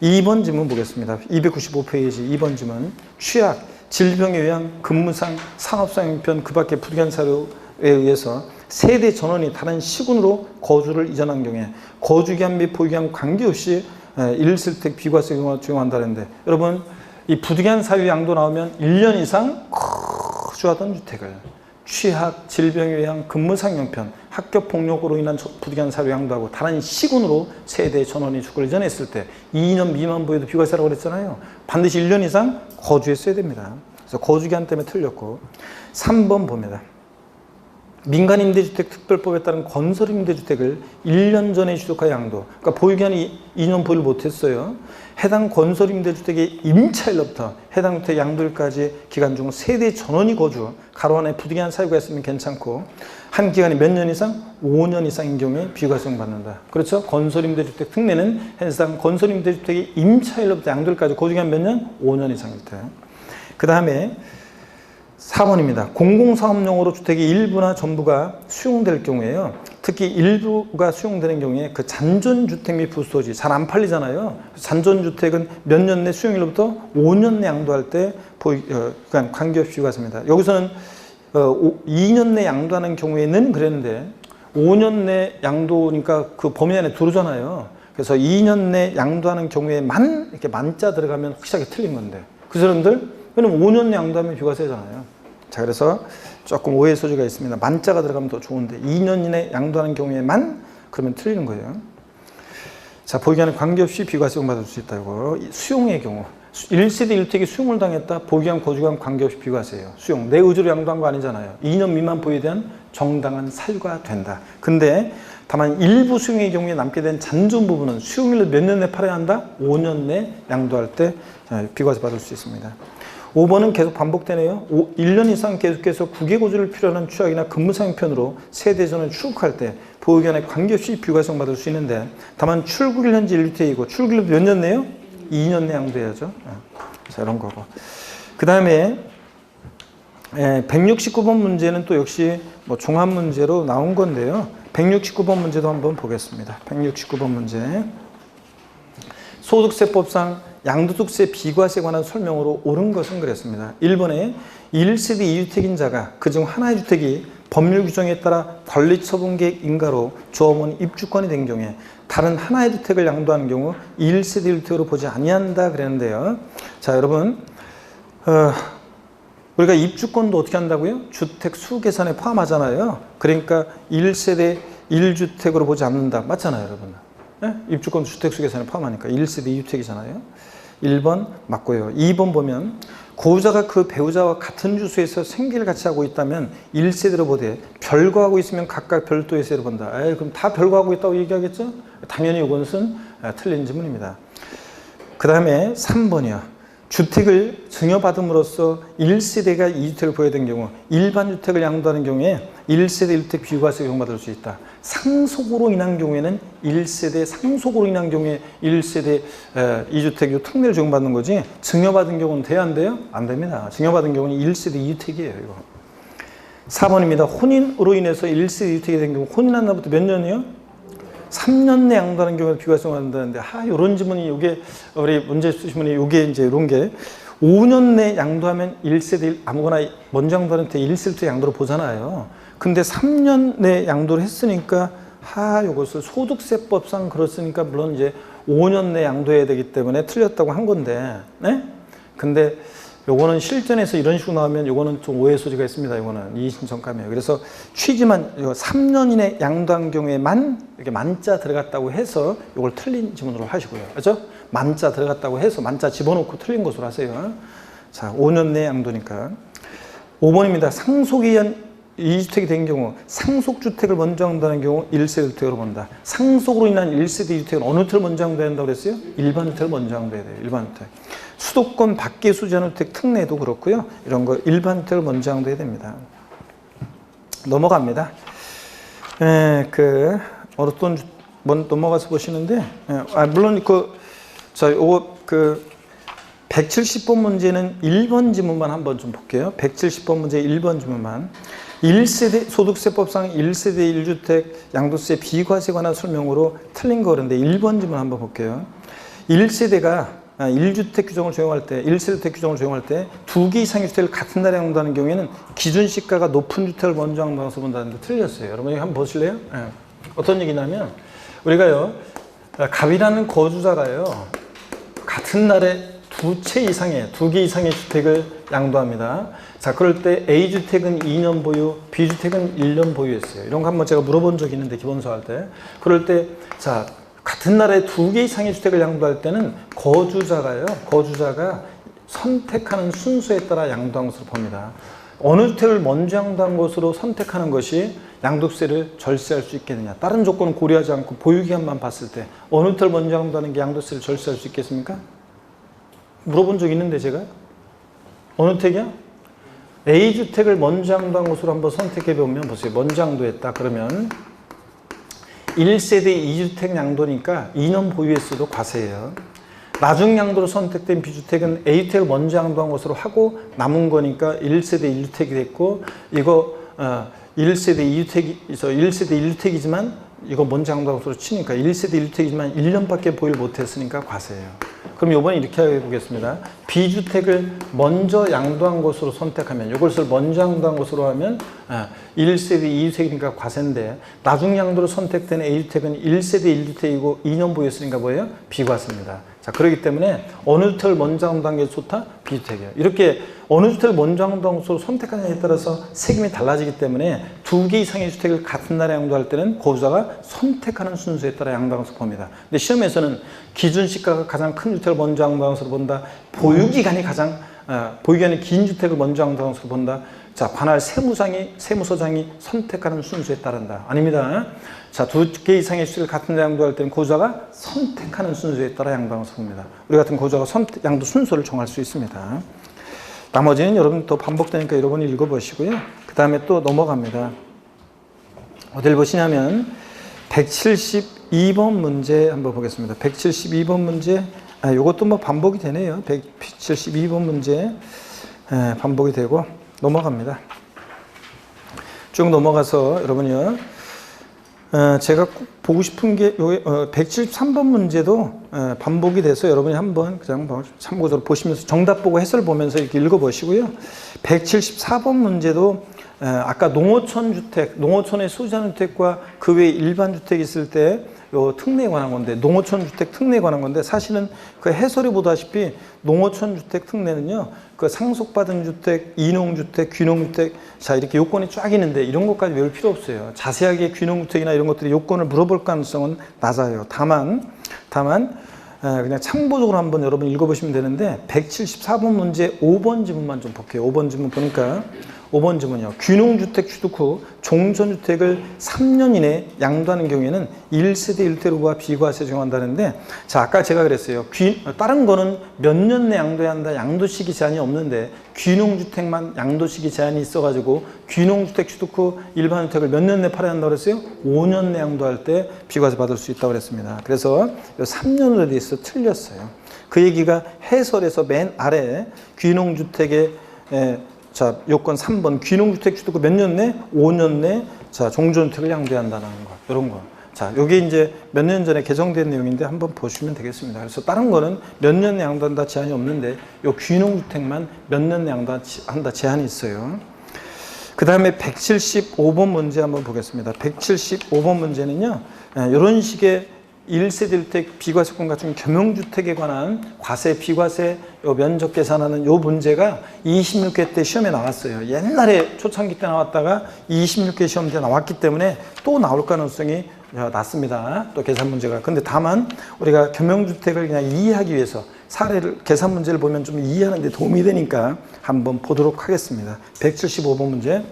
2번 질문 보겠습니다. 295페이지 2번 질문. 취약, 질병에 의한 근무상, 산업상 형편 그 밖의 부득이한 사유에 의해서 세대 전원이 다른 시군으로 거주를 이전한 경우에 거주기한 및 보유기한 관계없이 1실택 비과세 경우가 적용한다는데 여러분 이 부득이한 사유 양도 나오면 1년 이상 거주하던 주택을 취약, 질병에 의한 근무상 형편, 학교 폭력으로 인한 부득이한 사유 양도하고 다른 시군으로 세대 전원이 주거를 이전했을 때 2년 미만 보유도 비과세라고 그랬잖아요. 반드시 1년 이상 거주했어야 됩니다. 그래서 거주기한 때문에 틀렸고 3번 봅니다. 민간임대주택 특별법에 따른 건설임대주택을 1년 전에 취득하여 양도, 그러니까 보유기한이 2년 보유를 못했어요. 해당 건설임대주택의 임차일로부터 해당 주택 양도일까지 기간 중 세대 전원이 거주, 가로 안에 부득이한 사유가 있으면 괜찮고 한 기간이 몇 년 이상? 5년 이상인 경우에 비과세 받는다. 그렇죠? 건설임대주택 특례는 해당 건설임대주택의 임차일로부터 양도일까지 거주기간 몇 년? 5년 이상일 때. 그 다음에 4번입니다. 공공사업용으로 주택의 일부나 전부가 수용될 경우에요. 특히 일부가 수용되는 경우에 그 잔존주택 및 부수토지 잘 안 팔리잖아요. 잔존주택은 몇 년 내 수용일로부터 5년 내 양도할 때 그러니까 관계없이 비과세입니다. 여기서는 2년 내 양도하는 경우에는 그랬는데 5년 내 양도니까 그 범위 안에 들어오잖아요. 그래서 2년 내 양도하는 경우에만 이렇게 만자 들어가면 확실하게 틀린 건데 그 사람들 그럼 5년 내 양도하면 비과세잖아요. 자, 그래서 조금 오해 소지가 있습니다. 만자가 들어가면 더 좋은데 2년 이내 양도하는 경우에만 그러면 틀리는 거예요. 자, 보유기한에 관계없이 비과세 받을 수 있다. 이거 수용의 경우 1세대 1택이 수용을 당했다. 보유기한 거주기한 관계없이 비과세예요. 수용. 내 의지로 양도한 거 아니잖아요. 2년 미만 보유에 대한 정당한 사유가 된다. 근데 다만 일부 수용의 경우에 남게 된 잔존 부분은 수용일로 몇 년 내 팔아야 한다? 5년 내 양도할 때 비과세 받을 수 있습니다. 5번은 계속 반복되네요. 1년 이상 계속해서 국외거주를 필요하는 취약이나 근무상 형편으로 세대전을 출국할 때 보유기한에 관계없이 비과세 받을 수 있는데 다만 출국일 현재 1주택이고 출국일 몇 년 내요? 2년 내 양도해야죠. 자, 이런 거고. 그 다음에 169번 문제는 또 역시 뭐 종합 문제로 나온 건데요. 169번 문제도 한번 보겠습니다. 169번 문제. 소득세법상 양도득세 비과세에 관한 설명으로 옳은 것은 그랬습니다. 1번에 1세대 2주택인 자가 그중 하나의 주택이 법률 규정에 따라 권리처분계획 인가로 조합원 입주권이 된 경우에 다른 하나의 주택을 양도하는 경우 1세대 1주택으로 보지 아니한다 그랬는데요. 자, 여러분 우리가 입주권도 어떻게 한다고요? 주택 수 계산에 포함하잖아요. 그러니까 1세대 1주택으로 보지 않는다. 맞잖아요, 여러분. 네? 입주권 주택 수 계산에 포함하니까 1세대 2주택이잖아요. 1번 맞고요. 2번 보면 고유자가 그 배우자와 같은 주소에서 생계를 같이 하고 있다면 1세대로 보되 별거하고 있으면 각각 별도의 세로 본다. 그럼 다 별거하고 있다고 얘기하겠죠? 당연히 이것은 틀린 질문입니다. 그 다음에 3번이요. 주택을 증여받음으로써 1세대가 2주택을 보여야 되는 경우 일반 주택을 양도하는 경우에 1세대 1주택 비과세 적용받을 수 있다. 상속으로 인한 경우에는 1세대 상속으로 인한 경우에 1세대 2주택 특례를 적용받는 거지 증여받은 경우는 돼야 안 돼요? 안 됩니다. 증여받은 경우는 1세대 2주택이에요. 이거. 4번입니다. 혼인으로 인해서 1세대 2주택이 된 경우 혼인한 날부터 몇 년이요? 3년 내 양도하는 경우에 비과세 받는다는데 이런 질문이 이게 우리 문제 쓰신 분이 이게 이제 이런 게 5년 내 양도하면 1세대 아무거나 먼저 양도하는 때 1세대 양도를 보잖아요. 근데 3년 내 양도를 했으니까 이것을 소득세법상 그렇으니까 물론 이제 5년 내 양도해야 되기 때문에 틀렸다고 한 건데, 네? 근데 요거는 실전에서 이런 식으로 나오면 요거는 좀 오해 소지가 있습니다. 요거는 이의신청감이에요. 그래서 취지만 3년 이내 양도한 경우에만 이렇게 만자 들어갔다고 해서 요걸 틀린 지문으로 하시고요. 그렇죠? 만자 들어갔다고 해서 만자 집어넣고 틀린 것으로 하세요. 자, 5년 내 양도니까. 5번입니다. 상속에 의한 2주택이 된 경우 상속주택을 먼저 양도하는 경우 1세대 주택으로 본다. 상속으로 인한 1세대 2주택은 어느 주택을 먼저 양도해야 한다고 그랬어요? 일반 주택을 먼저 양도해야 돼요. 일반 주택. 수도권 밖의 수제주택 특례도 그렇고요. 이런 거 일반 주택을 먼저 양도해야 됩니다. 넘어갑니다. 어떤 넘어가서 보시는데, 물론 요거 170번 문제는 1번 지문만 한번 좀 볼게요. 170번 문제 1번 지문만. 1세대, 소득세법상 1세대 1주택 양도세 비과세에 관한 설명으로 틀린 거 그런데 1번 지문 한번 볼게요. 1세대가 1주택 규정을 적용할 때, 1세대주택 규정을 적용할 때 2개 이상의 주택을 같은 날에 양도하는 경우에는 기준시가가 높은 주택을 먼저 양도해서 본다는데 틀렸어요. 여러분이 한번 보실래요? 네. 어떤 얘기냐면, 우리가요, 갑이라는 거주자가요, 같은 날에 2개 이상의 주택을 양도합니다. 자, 그럴 때 A주택은 2년 보유, B주택은 1년 보유했어요. 이런 거 한번 제가 물어본 적이 있는데, 기본서 할 때. 그럴 때, 자, 같은 날에 2개 이상의 주택을 양도할 때는 거주자가 선택하는 순서에 따라 양도한 것으로 봅니다. 어느 주택을 먼저 양도한 것으로 선택하는 것이 양도세를 절세할 수 있겠느냐. 다른 조건은 고려하지 않고 보유기간만 봤을 때 어느 주택을 먼저 양도하는 게 양도세를 절세할 수 있겠습니까? 물어본 적 있는데 제가. 어느 택이야? A주택을 먼저 양도한 것으로 한번 선택해 보면 보세요. 먼저 양도했다. 그러면 1세대 2주택 양도니까 2년 보유했어도 과세예요. 나중 양도로 선택된 B주택은 A주택을 먼저 양도한 것으로 하고 남은 거니까 1세대 1주택이 됐고, 이거 1세대 1주택이지만 이거 먼저 양도한 것으로 치니까 1세대 1주택이지만 1년밖에 보유를 못했으니까 과세예요. 그럼 이번에 이렇게 해보겠습니다. B주택을 먼저 양도한 것으로 선택하면, 이것을 먼저 양도한 것으로 하면 1세대 2주택이니까 과세인데, 나중 양도로 선택된 A주택은 1세대 1주택이고 2년 보유했으니까 뭐예요? 비과세입니다. 자, 그렇기 때문에 어느 주택을 먼저 양도한 게 좋다? B주택이에요. 이렇게 어느 주택을 먼저 양도한 것으로 선택하느냐에 따라서 세금이 달라지기 때문에 2개 이상의 주택을 같은 날에 양도할 때는 거주자가 선택하는 순서에 따라 양도한 것으로 봅니다. 근데 시험에서는 기준시가가 가장 큰 주택을 먼저 양도한 것으로 본다. 보유기간이 긴 주택을 먼저 양도한 것으로 본다. 자, 관할 세무서장이 선택하는 순서에 따른다. 아닙니다. 자, 2개 이상의 주택을 같은 데 양도할 때는 거주자가 선택하는 순서에 따라 양도한 것으로 봅니다. 우리 같은 거주자가 양도 순서를 정할 수 있습니다. 나머지는 여러분 또 반복되니까 여러분이 읽어보시고요. 그 다음에 또 넘어갑니다. 어딜 보시냐면 172번 문제 한번 보겠습니다. 172번 문제, 이것도 뭐 반복이 되네요. 172번 문제 반복이 되고 넘어갑니다. 쭉 넘어가서 여러분이요, 제가 꼭 보고 싶은 게 173번 문제도 반복이 돼서 여러분이 한번 그냥 참고적으로 보시면서 정답 보고 해설 보면서 이렇게 읽어보시고요. 174번 문제도 아까 농어촌에 소유하는 주택과 그 외에 일반 주택이 있을 때 요 특례에 관한 건데, 농어촌 주택 특례에 관한 건데, 사실은 그 해설이 보다시피 농어촌 주택 특례는요, 그 상속받은 주택, 이농주택, 귀농주택, 자, 이렇게 요건이 쫙 있는데 이런 것까지 외울 필요 없어요. 자세하게 귀농주택이나 이런 것들이 요건을 물어볼 가능성은 낮아요. 다만 그냥 참고적으로 한번 여러분 읽어보시면 되는데, 174번 문제 5번 지문만 좀 볼게요. 5번 지문 보니까 5번 지문이요. 귀농주택 취득 후 종전주택을 3년 이내 양도하는 경우에는 1세대 1대로가 비과세 적용한다는데, 자, 아까 제가 그랬어요. 다른 거는 몇 년 내 양도해야 한다, 양도시기 제한이 없는데 귀농주택만 양도시기 제한이 있어가지고 귀농주택 취득 후 일반주택을 몇 년 내 팔아야 한다고 그랬어요? 5년 내 양도할 때 비과세 받을 수 있다고 그랬습니다. 그래서 3년으로 돼 있어 틀렸어요. 그 얘기가 해설에서 맨 아래 귀농주택의 자, 요건 3번 귀농주택 취득 후 몇 년 내? 5년 내 자, 종전주택을 양도해야 한다는 거, 이런 거. 자, 요게 이제 몇 년 전에 개정된 내용인데 한번 보시면 되겠습니다. 그래서 다른 거는 몇 년 내 양도한다 제한이 없는데 요 귀농주택만 몇 년 내 양도한다 제한이 있어요. 그 다음에 175번 문제 한번 보겠습니다. 175번 문제는요, 이런 식의 1세대 1주택 비과세권 갖춘 겸용주택에 관한 과세, 비과세 면적 계산하는 요 문제가 26회 때 시험에 나왔어요. 옛날에 초창기 때 나왔다가 26회 시험 때 나왔기 때문에 또 나올 가능성이 낮습니다. 또 계산 문제가. 근데 다만 우리가 겸용주택을 그냥 이해하기 위해서 계산 문제를 보면 좀 이해하는 데 도움이 되니까 한번 보도록 하겠습니다. 175번 문제.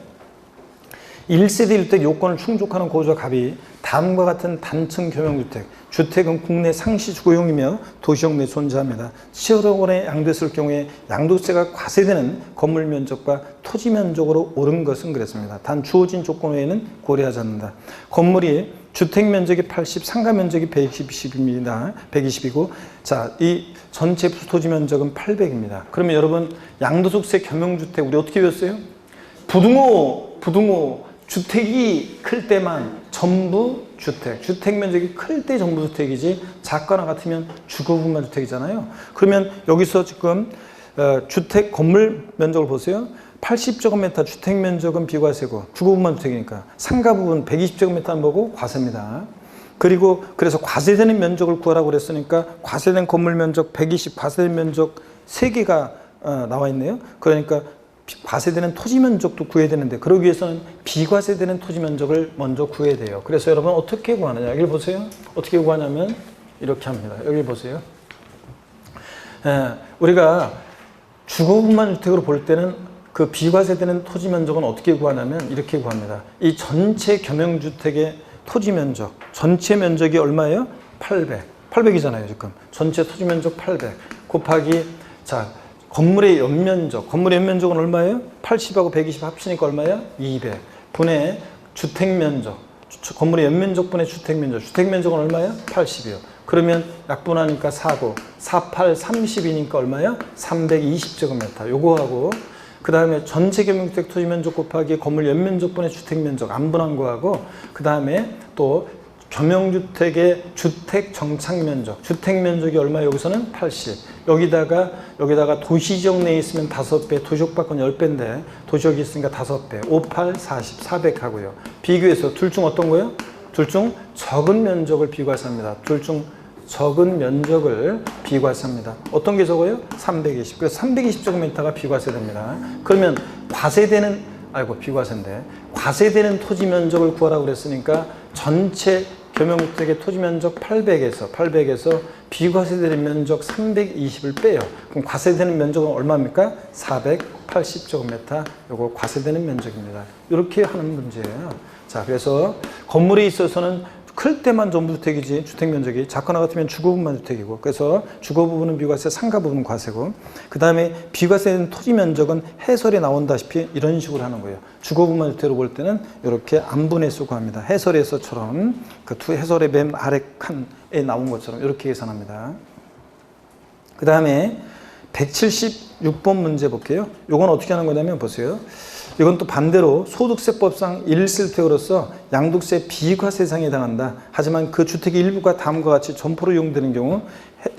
1세대 1대 요건을 충족하는 고지와 갑이 다음과 같은 단층 겸용주택, 주택은 국내 상시 주거용이며 도시형 내에 존재합니다. 7억 원에 양도했을 경우에 양도세가 과세되는 건물 면적과 토지 면적으로 오른 것은 그랬습니다. 단 주어진 조건 외에는 고려하지 않는다. 건물이 주택 면적이 80, 상가 면적이 120입니다. 120이고, 자, 이 전체 토지 면적은 800입니다. 그러면 여러분, 양도소득세 겸용주택, 우리 어떻게 배웠어요? 부등호, 주택이 클 때만 전부 주택, 주택 면적이 클 때 전부 주택이지, 작거나 같으면 주거부만 주택이잖아요. 그러면 여기서 지금 주택 건물 면적을 보세요. 80제곱미터 주택 면적은 비과세고 주거부만 주택이니까 상가 부분 120제곱미터만 보고 과세입니다. 그리고 그래서 과세되는 면적을 구하라고 그랬으니까 과세된 건물 면적 120, 과세된 면적 3개가 나와 있네요. 그러니까 과세되는 토지 면적도 구해야 되는데, 그러기 위해서는 비과세되는 토지 면적을 먼저 구해야 돼요. 그래서 여러분 어떻게 구하느냐, 여기 보세요. 어떻게 구하냐면 이렇게 합니다. 여기 보세요. 우리가 주거부만 주택으로 볼 때는 그 비과세되는 토지 면적은 어떻게 구하냐면 이렇게 구합니다. 이 전체 겸용주택의 토지 면적, 전체 면적이 얼마예요? 800이잖아요 지금. 전체 토지 면적 800 곱하기, 자, 건물의 연면적은 얼마예요? 80하고 120 합치니까 얼마예요? 200 분의 주택면적, 건물의 연면적 분의 주택면적은 얼마예요? 80이요. 그러면 약분하니까 4고 48, 30이니까 얼마예요? 320제곱미터. 요거하고 그 다음에 전체 겸용주택 토지면적 곱하기 건물 연면적 분의 주택면적 안분한 거하고, 그 다음에 또 겸용주택의 주택 정착면적, 주택면적이 얼마? 여기서는 80. 여기다가 도시지역 내에 있으면 5배, 도시지역 밖은 10배인데 도시지역이 있으니까 5배, 58, 40, 400 하고요. 비교해서 둘 중 어떤 거예요? 둘 중 적은 면적을 비과세합니다. 둘 중 적은 면적을 비과세합니다. 어떤 게 적어요? 320. 그래서 320제곱미터가 비과세됩니다. 그러면 비과세인데 과세되는 토지 면적을 구하라고 그랬으니까 전체 겸용주택의 토지 면적 800에서 비과세되는 면적 320을 빼요. 그럼 과세되는 면적은 얼마입니까? 480제곱미터. 요거 과세되는 면적입니다. 이렇게 하는 문제예요. 자, 그래서 건물에 있어서는 클 때만 전부 주택이지, 주택 면적이 작거나 같으면 주거부분만 주택이고, 그래서 주거부분은 비과세, 상가 부분은 과세고, 그 다음에 비과세된 토지 면적은 해설에 나온다시피 이런 식으로 하는 거예요. 주거부분만 주택으로 볼 때는 이렇게 안분해서 구합니다. 해설에서처럼 그 두 해설의 맨 아래 칸에 나온 것처럼 이렇게 계산합니다. 그 다음에 176번 문제 볼게요. 이건 어떻게 하는 거냐면 보세요. 이건 또 반대로 소득세법상 1세대로서 양도세 비과세상에 해당한다. 하지만 그 주택의 일부가 다음과 같이 점포로 이용되는 경우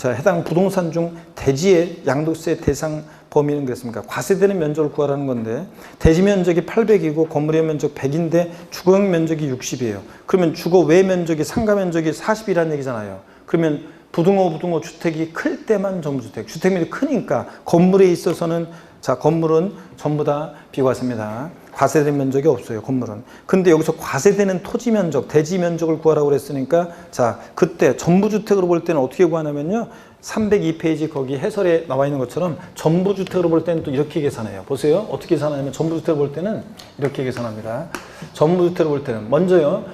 해당 부동산 중 대지의 양도세 대상 범위는 그랬습니까? 과세되는 면적을 구하라는 건데, 대지 면적이 800이고 건물의 면적 100인데 주거용 면적이 60이에요. 그러면 주거 외 면적이, 상가 면적이 40이라는 얘기잖아요. 그러면 부등호 주택이 클 때만 전부주택, 주택면이 크니까 건물에 있어서는, 자, 건물은 전부 다 비과세입니다. 과세된 면적이 없어요, 건물은. 근데 여기서 과세되는 토지 면적, 대지 면적을 구하라고 그랬으니까, 자, 그때 전부주택으로 볼 때는 어떻게 구하냐면요. 302페이지 거기 해설에 나와 있는 것처럼 전부주택으로 볼 때는 또 이렇게 계산해요. 보세요. 어떻게 계산하냐면 전부주택으로 볼 때는 이렇게 계산합니다. 전부주택으로 볼 때는 먼저요.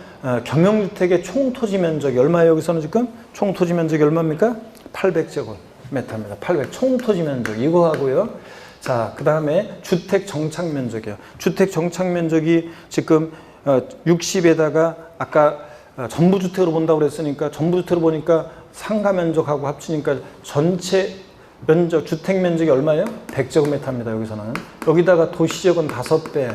겸용주택의 총 토지 면적이 얼마예요? 여기서는 지금 총 토지 면적이 얼마입니까? 800제곱미터입니다. 800 총 토지 면적 이거 하고요. 자, 그 다음에 주택 정착 면적이요. 주택 정착 면적이 지금 60에다가 아까 전부주택으로 본다고 그랬으니까 전부주택으로 보니까 상가 면적하고 합치니까 전체 면적, 주택 면적이 얼마예요? 100제곱미터입니다. 여기서는. 여기다가 도시지역은 5배.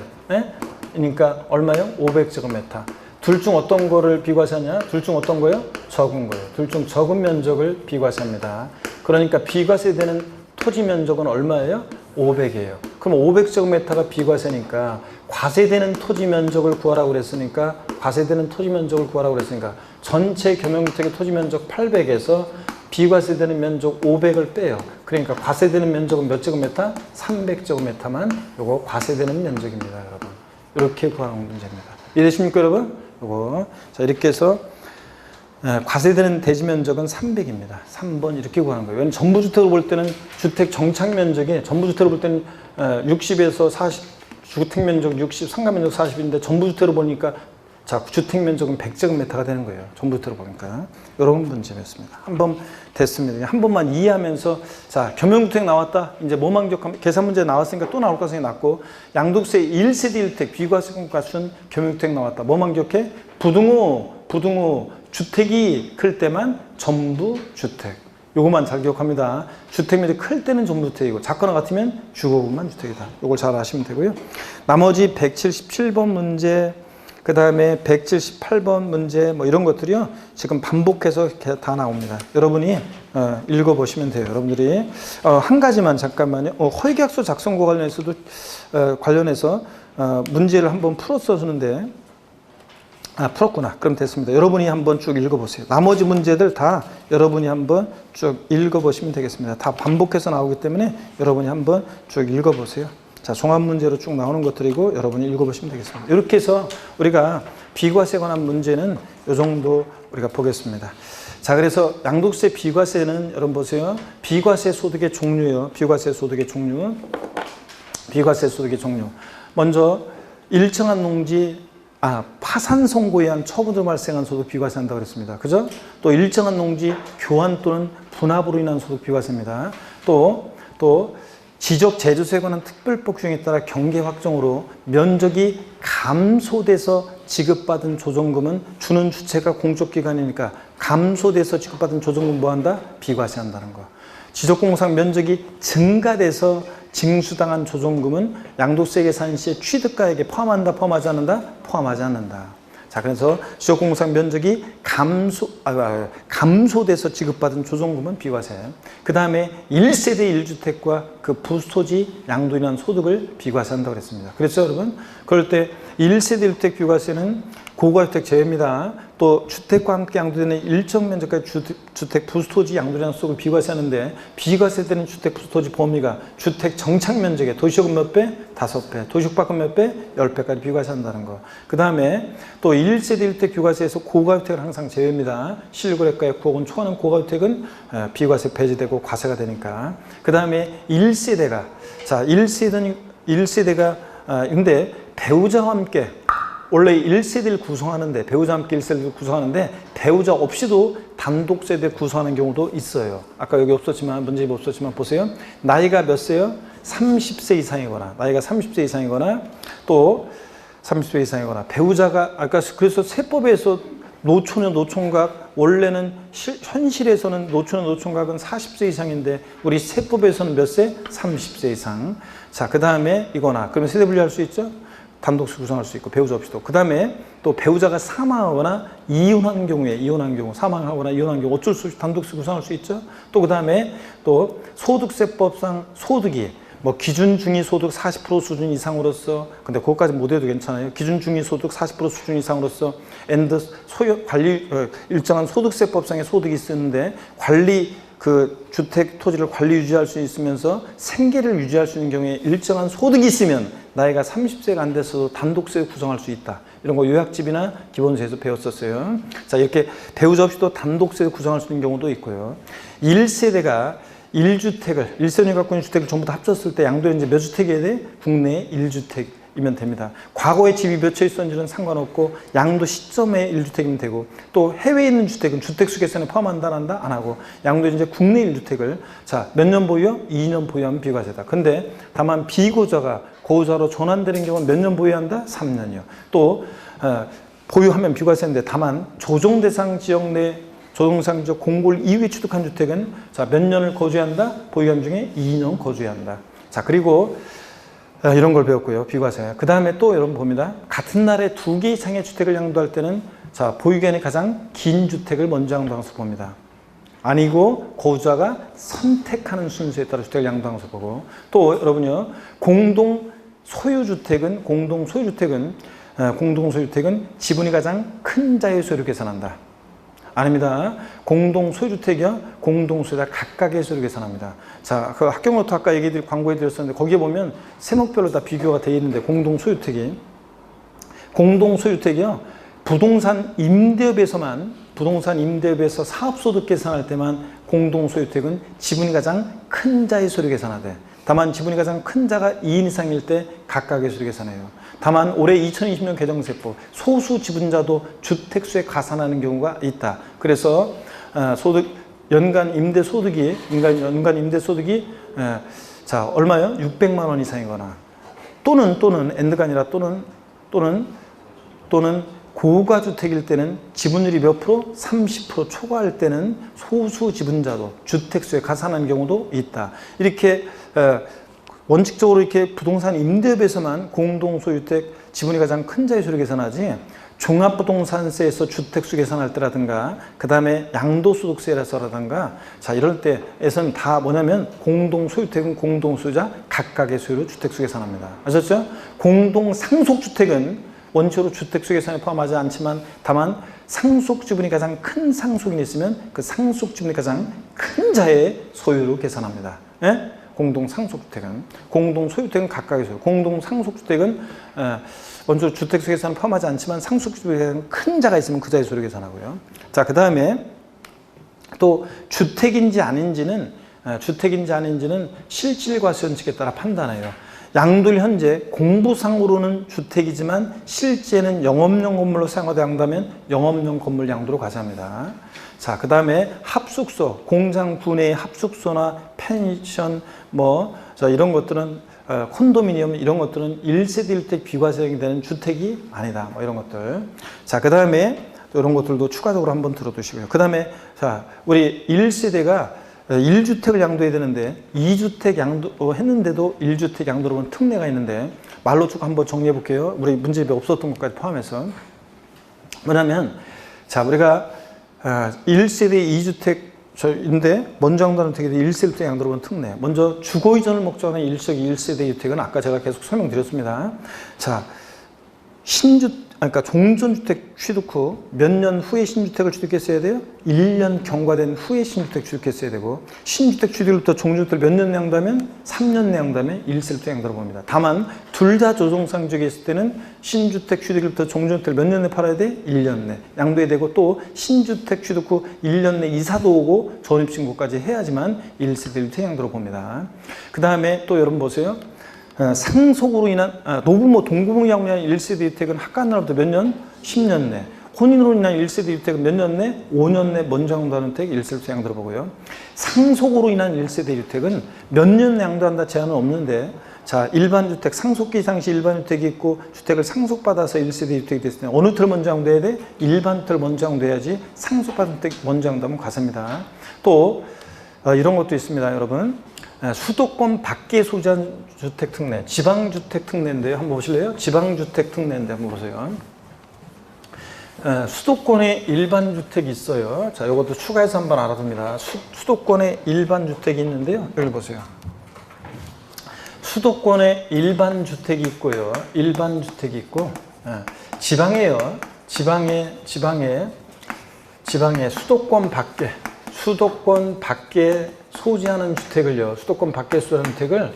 그러니까 얼마예요? 500제곱미터. 둘 중 어떤 거를 비과세하냐? 둘 중 어떤 거예요? 적은 거예요. 둘 중 적은 면적을 비과세합니다. 그러니까 비과세되는 토지 면적은 얼마예요? 500이에요. 그럼 500제곱미터가 비과세니까 과세되는 토지 면적을 구하라고 그랬으니까 전체 겸용주택의 토지 면적 800에서 비과세되는 면적 500을 빼요. 그러니까 과세되는 면적은 몇 제곱미터? 300제곱미터만 요거 과세되는 면적입니다, 여러분. 이렇게 구하는 문제입니다. 이해되십니까, 여러분? 요거. 자, 이렇게 해서 과세되는 대지 면적은 300입니다. 3번 이렇게 구하는 거예요. 왜냐면 전부주택으로 볼 때는 주택 정착 면적이 전부주택으로 볼 때는 60에서 40 주택 면적 60, 상가 면적 40인데 전부 주택으로 보니까 자, 주택 면적은 100제곱미터가 되는 거예요. 전부 주택으로 보니까. 이런 문제였습니다. 한번 됐습니다. 한 번만 이해하면서 자, 겸용주택 나왔다. 이제 모망적 계산 문제 나왔으니까 또 나올 가능성이 낮고 양도세 1세대 1택 비과세금 갖춘 겸용주택 나왔다. 모망적해 부등호 주택이 클 때만 전부 주택. 요것만 잘 기억합니다. 주택 면적 클 때는 전부 주택이고 작거나 같으면 주거분만 주택이다. 요걸 잘 아시면 되고요. 나머지 177번 문제, 그 다음에 178번 문제 뭐 이런 것들이요. 지금 반복해서 이렇게 다 나옵니다. 여러분이 읽어보시면 돼요. 여러분들이 한 가지만 잠깐만요. 허위계약서 작성과 관련해서도 관련해서 문제를 한번 풀었었는데 풀었구나. 그럼 됐습니다. 여러분이 한번 쭉 읽어보세요. 나머지 문제들 다 여러분이 한번 쭉 읽어보시면 되겠습니다. 다 반복해서 나오기 때문에 여러분이 한번 쭉 읽어보세요. 자, 종합 문제로 쭉 나오는 것들이고 여러분이 읽어보시면 되겠습니다. 이렇게 해서 우리가 비과세에 관한 문제는 이 정도 우리가 보겠습니다. 자, 그래서 양도세 비과세는 여러분 보세요. 비과세 소득의 종류요. 비과세 소득의 종류. 먼저 일정한 농지 파산 선고에 의한 처분으로 발생한 소득 비과세한다고 그랬습니다. 그죠? 또 일정한 농지 교환 또는 분합으로 인한 소득 비과세입니다. 또 지적 제조세에 관한 특별법 규정에 따라 경계 확정으로 면적이 감소돼서 지급받은 조정금은 주는 주체가 공적기관이니까 감소돼서 지급받은 조정금 뭐한다? 비과세한다는 거. 지적공사장 면적이 증가돼서 징수당한 조정금은 양도세 계산 시에 취득가액에 포함한다, 포함하지 않는다? 포함하지 않는다. 자, 그래서 지적공사장 면적이 감소돼서 지급받은 조정금은 비과세. 그 다음에 1세대 1주택과 그 부토지 양도에 의한 소득을 비과세한다고 그랬습니다. 그래서 여러분, 그럴 때 1세대 1주택 비과세는 고가주택 제외입니다. 또 주택과 함께 양도되는 일정 면적까지 주택 부토지 양도에 의한 소득을 비과세하는데 비과세되는 주택 부토지 범위가 주택 정착 면적의 도시요금 몇 배? 5배. 도시요금 몇 배? 10배까지 비과세한다는 거. 그 다음에 또 1세대 1주택 비과세에서 고가주택은 항상 제외입니다. 실거래가액 9억 원 초과하는 고가주택은 비과세 폐지되고 과세가 되니까. 그 다음에 1세대가 근데 배우자와 함께 원래 1세대를 구성하는데 배우자와 함께 1세대를 구성하는데 배우자 없이도 단독 세대 구성하는 경우도 있어요. 아까 여기 없었지만 문제집이 없었지만 보세요. 나이가 몇 세요? 30세 이상이거나 나이가 30세 이상이거나 또 30세 이상이거나 배우자가 아까 그래서 세법에서 노초녀 노총각 원래는 현실에서는 노초녀 노총각은 40세 이상인데 우리 세법에서는 몇 세? 30세 이상. 자, 그 다음에 이거나 그러면 세대 분리할 수 있죠? 단독세 구성할 수 있고 배우자 없이도. 그 다음에 또 배우자가 사망하거나 이혼한 경우 사망하거나 이혼한 경우 어쩔 수 없이 단독세 구성할 수 있죠. 또 그 다음에 또 소득세법상 소득이 뭐 기준 중위소득 40% 수준 이상으로서 근데 그것까지 못 해도 괜찮아요. 기준 중위소득 40% 수준 이상으로서 소유 관리 일정한 소득세법상의 소득이 있었는데 관리 그 주택 토지를 관리 유지할 수 있으면서 생계를 유지할 수 있는 경우에 일정한 소득이 있으면 나이가 30세가 안 돼서도 단독세 구성할 수 있다. 이런 거 요약집이나 기본서에서 배웠었어요. 자, 이렇게 배우자 없이도 단독세 구성할 수 있는 경우도 있고요. 1세대가 1세대 갖고 있는 주택을 전부 다 합쳤을 때 양도에 이제 몇 주택이어야 돼? 국내에 1주택이면 됩니다. 과거에 집이 몇 채 있었는지는 상관없고 양도 시점에 1주택이면 되고 또 해외에 있는 주택은 주택수 계산에 포함한다 안 한다? 안 하고 양도에 이제 국내 1주택을 자, 몇 년 보유요? 2년 보유하면 비과세다. 근데 다만 비고자가 고자로 전환되는 경우는 몇 년 보유한다? 3년이요. 또 보유하면 비과세인데 다만 조정대상 지역 내 조정상 지역 공고를 이후에 취득한 주택은 자, 몇 년을 거주한다? 보유한 중에 2년 거주한다. 자, 그리고 이런 걸 배웠고요. 비과세. 그 다음에 또 여러분 봅니다. 같은 날에 2개 이상의 주택을 양도할 때는 자, 보유기간이 가장 긴 주택을 먼저 양도한 것으로 봅니다. 아니고 거주자가 선택하는 순서에 따라 주택을 양도한 것으로 보고 또 여러분요. 공동 소유주택은 지분이 가장 큰 자의 소유를 계산한다. 아닙니다. 공동소유주택이요. 공동소유자 각각의 소유를 계산합니다. 자, 그 학경노트 아까 광고해 드렸었는데 거기에 보면 세목별로 다 비교가 되어 있는데 공동소유주택이요. 부동산 임대업에서 사업소득 계산할 때만 공동소유주택은 지분이 가장 큰 자의 소유를 계산하되 다만 지분이 가장 큰 자가 2인 이상일 때 각각의 수로 계산해요. 다만 올해 2020년 개정세법 소수 지분자도 주택수에 가산하는 경우가 있다. 그래서 소득 연간 임대소득이 자 얼마요? 600만 원 이상이거나 또는 엔드가 아니라 또는 고가주택일 때는 지분율이 몇 프로? 30% 초과할 때는 소수 지분자도 주택수에 가산하는 경우도 있다. 이렇게 원칙적으로 이렇게 부동산 임대업에서만 공동소유주택 지분이 가장 큰 자유수를 계산하지 종합부동산세에서 주택수 계산할 때라든가 그 다음에 양도소득세라서라든가 자 이럴 때에서는 다 뭐냐면 공동소유주택은 공동소유자 각각의 소유로 주택수 계산합니다. 아셨죠? 공동상속주택은 원칙으로 주택수 계산에 포함하지 않지만 다만 상속지분이 가장 큰 상속인이 있으면 그 상속지분이 가장 큰 자의 소유로 계산합니다. 예? 공동소유주택은 각각의 소유. 공동상속주택은 원칙으로 주택수 계산에 포함하지 않지만 상속지분이 가장 큰 자가 있으면 그 자의 소유로 계산하고요. 자, 그 다음에 또 주택인지 아닌지는 실질과세원칙에 따라 판단해요. 양도일 현재 공부상으로는 주택이지만 실제는 영업용 건물로 사용하다 양도하면 영업용 건물 양도로 과세합니다. 자, 그 다음에 합숙소, 공장 구내의 합숙소나 펜션 자, 이런 것들은 콘도미니엄 이런 것들은 1세대 1주택 비과세형이 되는 주택이 아니다. 이런 것들. 자, 그 다음에 이런 것들도 추가적으로 한번 들어두시고요. 그 다음에 자, 우리 1세대가 1주택을 양도해야 되는데 2주택 양도 했는데도 1주택 양도로 보면 특례가 있는데 말로 쭉 한번 정리해 볼게요. 우리 문제집에 없었던 것까지 포함해서 뭐냐면 자 우리가 1세대 2주택인데 먼저 양도하는 주택에 1세대 양도로 보면 특례. 먼저 주거 이전을 목적으로 하는 1세대 주택은 아까 제가 계속 설명드렸습니다. 자 그러니까 종전주택 취득 후 몇 년 후에 신주택을 취득했어야 돼요? 1년 경과된 후에 신주택 취득했어야 되고 신주택 취득부터 종전주택을 몇 년 양도하면 3년 양도하면 1세대 양도로 봅니다. 다만 둘 다 조정상적에 있을 때는 신주택 취득부터 종전주택을 몇 년 내에 팔아야 돼? 1년 내 양도해야 되고 또 신주택 취득 후 1년 내 이사도 오고 전입신고까지 해야지만 1세대 1주택 양도로 봅니다. 그 다음에 또 여러분 보세요. 상속으로 인한 노부모 동부모로 인한 1세대 주택은 학관날로부터 몇 년? 10년 내. 혼인으로 인한 1세대 주택은 몇 년 내? 5년 내 먼저 양도하는 주택 1세대 양도로 보고요. 상속으로 인한 1세대 주택은 몇 년 양도한다 제한은 없는데 자 일반주택 상속기 당시 일반주택이 있고 주택을 상속받아서 1세대 주택이 됐을 때 어느 주택을 먼저 양도해야 돼? 일반주택을 먼저 양도해야지 상속받은 주택 먼저 양도하면 과세입니다. 또 이런 것도 있습니다 여러분. 수도권 밖에 소지한 주택 특례, 지방주택 특례인데요. 한번 보실래요? 지방주택 특례인데 한번 보세요. 수도권에 일반주택이 있어요. 자, 이것도 추가해서 한번 알아둡니다. 수도권에 일반주택이 있는데요. 여기 보세요. 수도권에 일반주택이 있고요. 일반주택이 있고, 지방에 수도권 밖에 소지하는 주택을요. 수도권 밖에 소지하는 주택을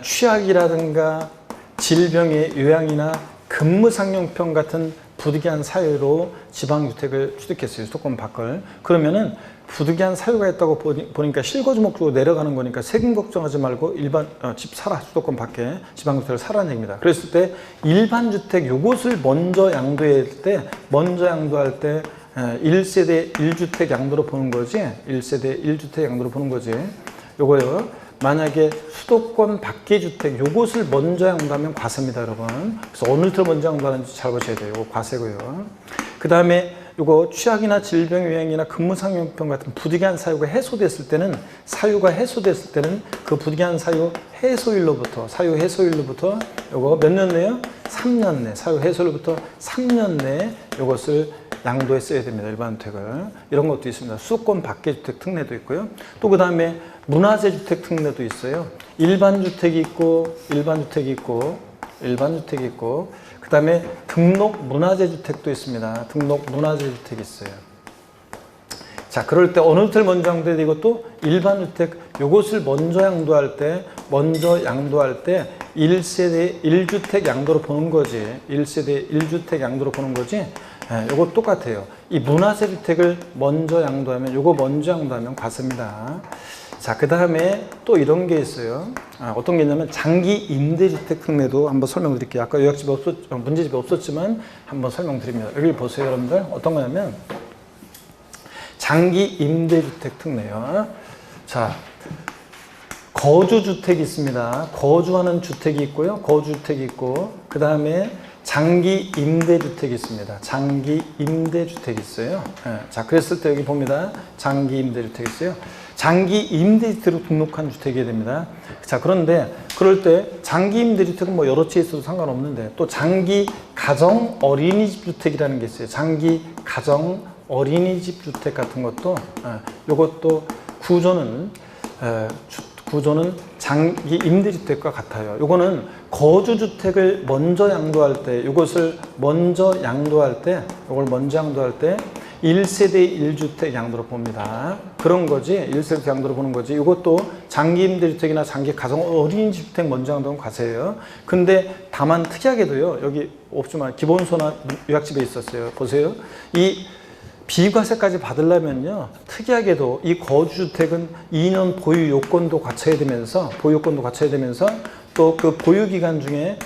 취약이라든가 질병의 요양이나 근무상용병 같은 부득이한 사유로 지방주택을 취득했어요. 수도권 밖을. 그러면은 부득이한 사유가 있다고 보니까 실거주 목적으로 내려가는 거니까 세금 걱정하지 말고 일반 집 사라. 수도권 밖에 지방주택을 사라는 얘기입니다. 그랬을 때 일반주택 요것을 먼저 양도할 때 1세대 1주택 양도로 보는 거지. 1세대 1주택 양도로 보는 거지. 요거요. 만약에 수도권 밖의 주택 요것을 먼저 양도하면 과세입니다, 여러분. 그래서 어느 를 먼저 양도하는지 잘 보셔야 돼요. 요거 과세고요. 그 다음에 요거 취약이나 질병 유행이나 근무상용병 같은 부득이한 사유가 해소됐을 때는 그 부득이한 사유 해소일로부터 요거 몇 년 내요? 3년 내. 사유 해소일로부터 3년 내에 요것을 양도했어야 됩니다. 일반주택을. 이런 것도 있습니다. 수도권 밖의 주택 특례도 있고요. 또 그 다음에 문화재 주택 특례도 있어요. 일반주택이 있고 그 다음에 등록 문화재 주택도 있습니다. 등록 문화재 주택이 있어요. 자, 그럴 때 어느 주택을 먼저 양도해야 돼? 이것도 일반주택 요것을 먼저 양도할 때 1세대 1주택 양도로 보는 거지. 1세대 1주택 양도로 보는 거지. 요거 똑같아요. 이 문화재 주택을 먼저 양도하면 과세입니다. 자, 그 다음에 또 이런 게 있어요. 어떤 게 있냐면 장기 임대주택 특례도 한번 설명드릴게요. 아까 요약집이 문제집이 없었지만 한번 설명드립니다. 여기 보세요, 여러분들. 어떤 거냐면 장기 임대주택 특례요. 자, 거주주택이 있습니다. 거주하는 주택이 있고요. 거주주택이 있고, 그 다음에 장기 임대주택이 있습니다. 장기 임대주택이 있어요. 자, 그랬을 때 여기 봅니다. 장기 임대주택이 있어요. 장기 임대주택으로 등록한 주택이 됩니다. 자, 그런데 그럴 때 장기 임대주택은 뭐 여러 채 있어도 상관없는데 또 장기 가정 어린이집 주택이라는 게 있어요. 장기 가정 어린이집 주택 같은 것도 요것도 구조는 장기 임대주택과 같아요. 요거는 거주주택을 먼저 양도할 때, 요것을 먼저 양도할 때, 요걸 먼저 양도할 때 1세대 1주택 양도로 봅니다. 그런 거지. 1세대 양도로 보는 거지. 이것도 장기 임대주택이나 장기 가정 어린이집 주택 먼저 양도는 과세예요. 근데 다만 특이하게도요. 여기 없지만 기본소나 요약집에 있었어요. 보세요. 이 비과세까지 받으려면요, 특이하게도 이 거주주택은 2년 보유 요건도 갖춰야 되면서, 또 그 보유기간 중에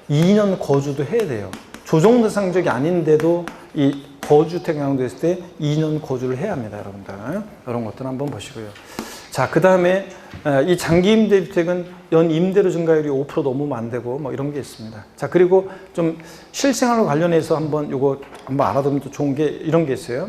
2년 거주도 해야 돼요. 조정 대상지역이 아닌데도 이 거주주택 양도했을 때 2년 거주를 해야 합니다, 여러분들. 이런 것들 한번 보시고요. 자, 그 다음에 이 장기 임대주택은 연 임대료 증가율이 5% 넘으면 안 되고 뭐 이런 게 있습니다. 자, 그리고 좀 실생활과 관련해서 요거 한번 알아두면 또 좋은 게 이런 게 있어요.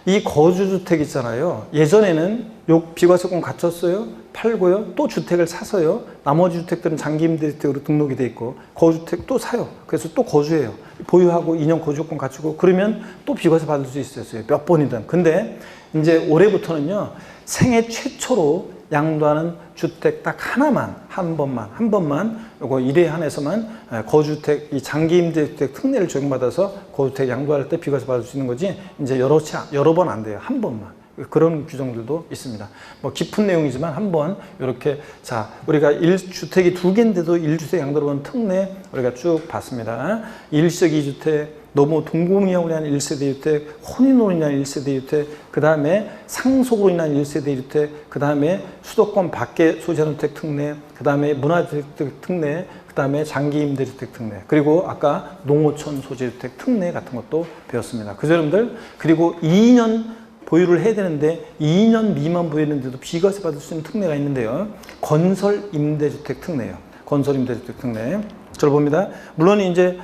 이 거주주택 있잖아요. 예전에는 요 비과세권 갖췄어요. 팔고요. 또 주택을 사서요. 나머지 주택들은 장기 임대주택으로 등록이 돼 있고 거주주택 또 사요. 그래서 또 거주해요. 보유하고 2년 거주권 갖추고 그러면 또 비과세 받을 수 있었어요. 몇 번이든. 근데 이제 올해부터는요. 생애 최초로 양도하는 주택 딱 하나만, 한 번만, 요거 1회 한해서만 거주주택, 이 장기 임대주택 특례를 적용받아서 거주주택 양도할 때 비과세 받을 수 있는 거지, 이제 여러 번 안 돼요. 한 번만. 그런 규정들도 있습니다. 뭐 깊은 내용이지만 한번 이렇게, 자, 우리가 1주택이 2개인데도 1주택 양도로 보는 특례 우리가 쭉 봤습니다. 일시적 2주택, 너무 동공이하고 인한 1세대 주택, 혼인으로 인한 1세대 주택, 그 다음에 상속으로 인한 1세대 주택, 그 다음에 수도권 밖에 소지하는 주택 특례, 그 다음에 문화주택 특례, 그 다음에 장기 임대주택 특례, 그리고 아까 농어촌 소재주택 특례 같은 것도 배웠습니다. 그래서 여러분들, 그리고 2년 보유를 해야 되는데 2년 미만 보유했는데도 비과세 받을 수 있는 특례가 있는데요. 건설 임대주택 특례예요. 건설 임대주택 특례. 저를 봅니다. 물론 이제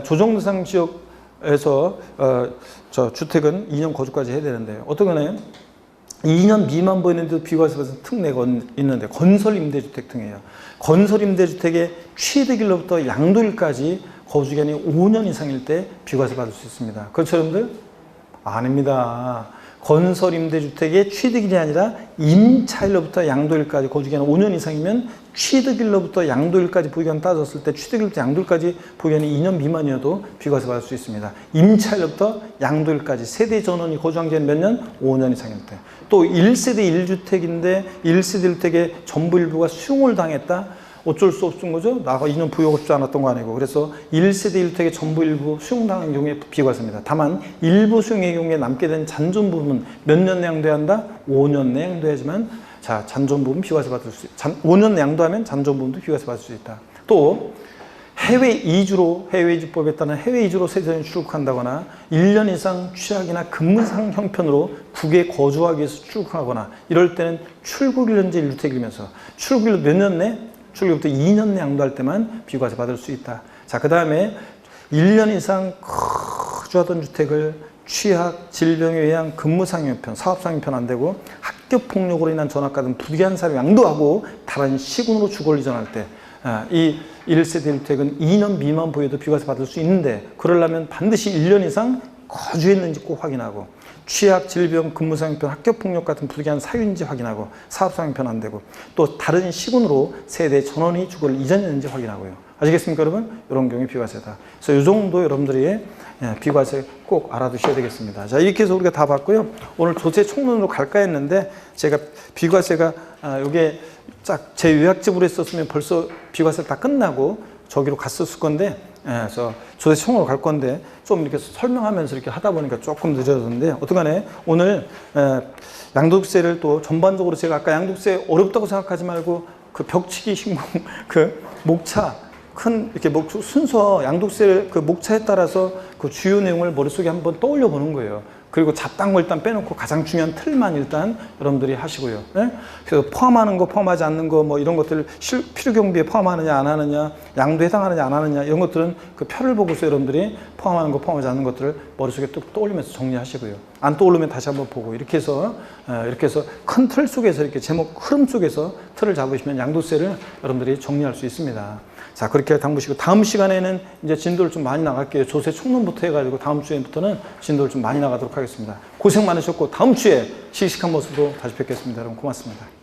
조정 대상 지역에서 저 주택은 2년 거주까지 해야 되는데요. 어떤 거는 2년 미만 보이는데도 비과세 받은 특례가 있는데 건설 임대주택 특례예요. 건설 임대주택의 취득일로부터 양도일까지 거주기간이 5년 이상일 때 비과세 받을 수 있습니다. 그렇죠, 여러분들? 아닙니다. 건설 임대주택의 취득일이 아니라 임차일로부터 양도일까지 거주기간 5년 이상이면 취득일로부터 양도일까지 보유기간 따졌을 때 취득일부터 양도일까지 보유기간이 2년 미만이어도 비과세 받을 수 있습니다. 임차일로부터 양도일까지 세대 전원이 거주한 기간 몇 년? 5년 이상일 때. 또 1세대 1주택인데 1세대 1주택의 전부 일부가 수용을 당했다. 어쩔 수 없는 거죠. 나가 2년 부여하고 싶지 않았던 거 아니고. 그래서 1세대 1주택의 전부 일부 수용당한 경우에 비과세입니다. 다만 일부 수용의 경우에 남게 된 잔존 부분은 몇 년 내에 양도해야 한다? 5년 내에 양도해야지만, 자, 잔존 부분 비과세 받을 수 있다. 5년 내에 양도하면 잔존 부분도 비과세 받을 수 있다. 또 해외 이주법에 따른 해외 이주로 세전에 출국한다거나 1년 이상 취약이나 근무상 형편으로 국외에 거주하기 위해서 출국하거나 이럴 때는 출국일년제 1주택이면서 출국일 몇 년 내? 출국부터 2년 내 양도할 때만 비과세 받을 수 있다. 자, 그 다음에 1년 이상 거주하던 주택을 취약, 질병에 의한 근무상 형편, 사업상 형편 안 되고 학교 폭력으로 인한 전학가 등 부귀한 사람 양도하고 다른 시군으로 주거를 이전할 때, 이 1세대 1주택은 2년 미만 보유도 비과세 받을 수 있는데, 그러려면 반드시 1년 이상 거주했는지 꼭 확인하고, 취약, 질병, 근무상 형편, 학교폭력 같은 부득이한 사유인지 확인하고, 사업상 형편 안 되고, 또 다른 시군으로 세대 전원이 주거를 이전했는지 확인하고요. 아시겠습니까, 여러분? 이런 경우에 비과세다. 그래서 이 정도 여러분들이 비과세 꼭 알아두셔야 되겠습니다. 자, 이렇게 해서 우리가 다 봤고요. 오늘 조세 총론으로 갈까 했는데, 제가 비과세가 이게 딱 제 요약집으로 했었으면 벌써 비과세 다 끝나고 저기로 갔었을 건데, 그래서 조세 총으로 갈 건데 좀 이렇게 설명하면서 이렇게 하다 보니까 조금 늦어졌는데 어떡하네. 오늘 양도세를 또 전반적으로 제가 아까 양도세 어렵다고 생각하지 말고 그 벽치기 신공 그 목차 큰 이렇게 순서 양도세 그 목차에 따라서 그 주요 내용을 머릿속에 한번 떠올려 보는 거예요. 그리고 잡다한 거 일단 빼놓고 가장 중요한 틀만 일단 여러분들이 하시고요. 네? 그래서 포함하는 거, 포함하지 않는 거, 뭐 이런 것들을 필요 경비에 포함하느냐, 안 하느냐, 양도 해당하느냐, 안 하느냐, 이런 것들은 그 표를 보고서 여러분들이 포함하는 거, 포함하지 않는 것들을 머릿속에 또 떠올리면서 정리하시고요. 안 떠오르면 다시 한번 보고 이렇게 해서 큰 틀 속에서 이렇게 제목 흐름 속에서 틀을 잡으시면 양도세를 여러분들이 정리할 수 있습니다. 자, 그렇게 당부시고 다음 시간에는 이제 진도를 좀 많이 나갈게요. 조세 총론부터 해가지고 다음 주에부터는 진도를 좀 많이 나가도록 하겠습니다. 고생 많으셨고 다음 주에 씩씩한 모습으로 다시 뵙겠습니다. 여러분 고맙습니다.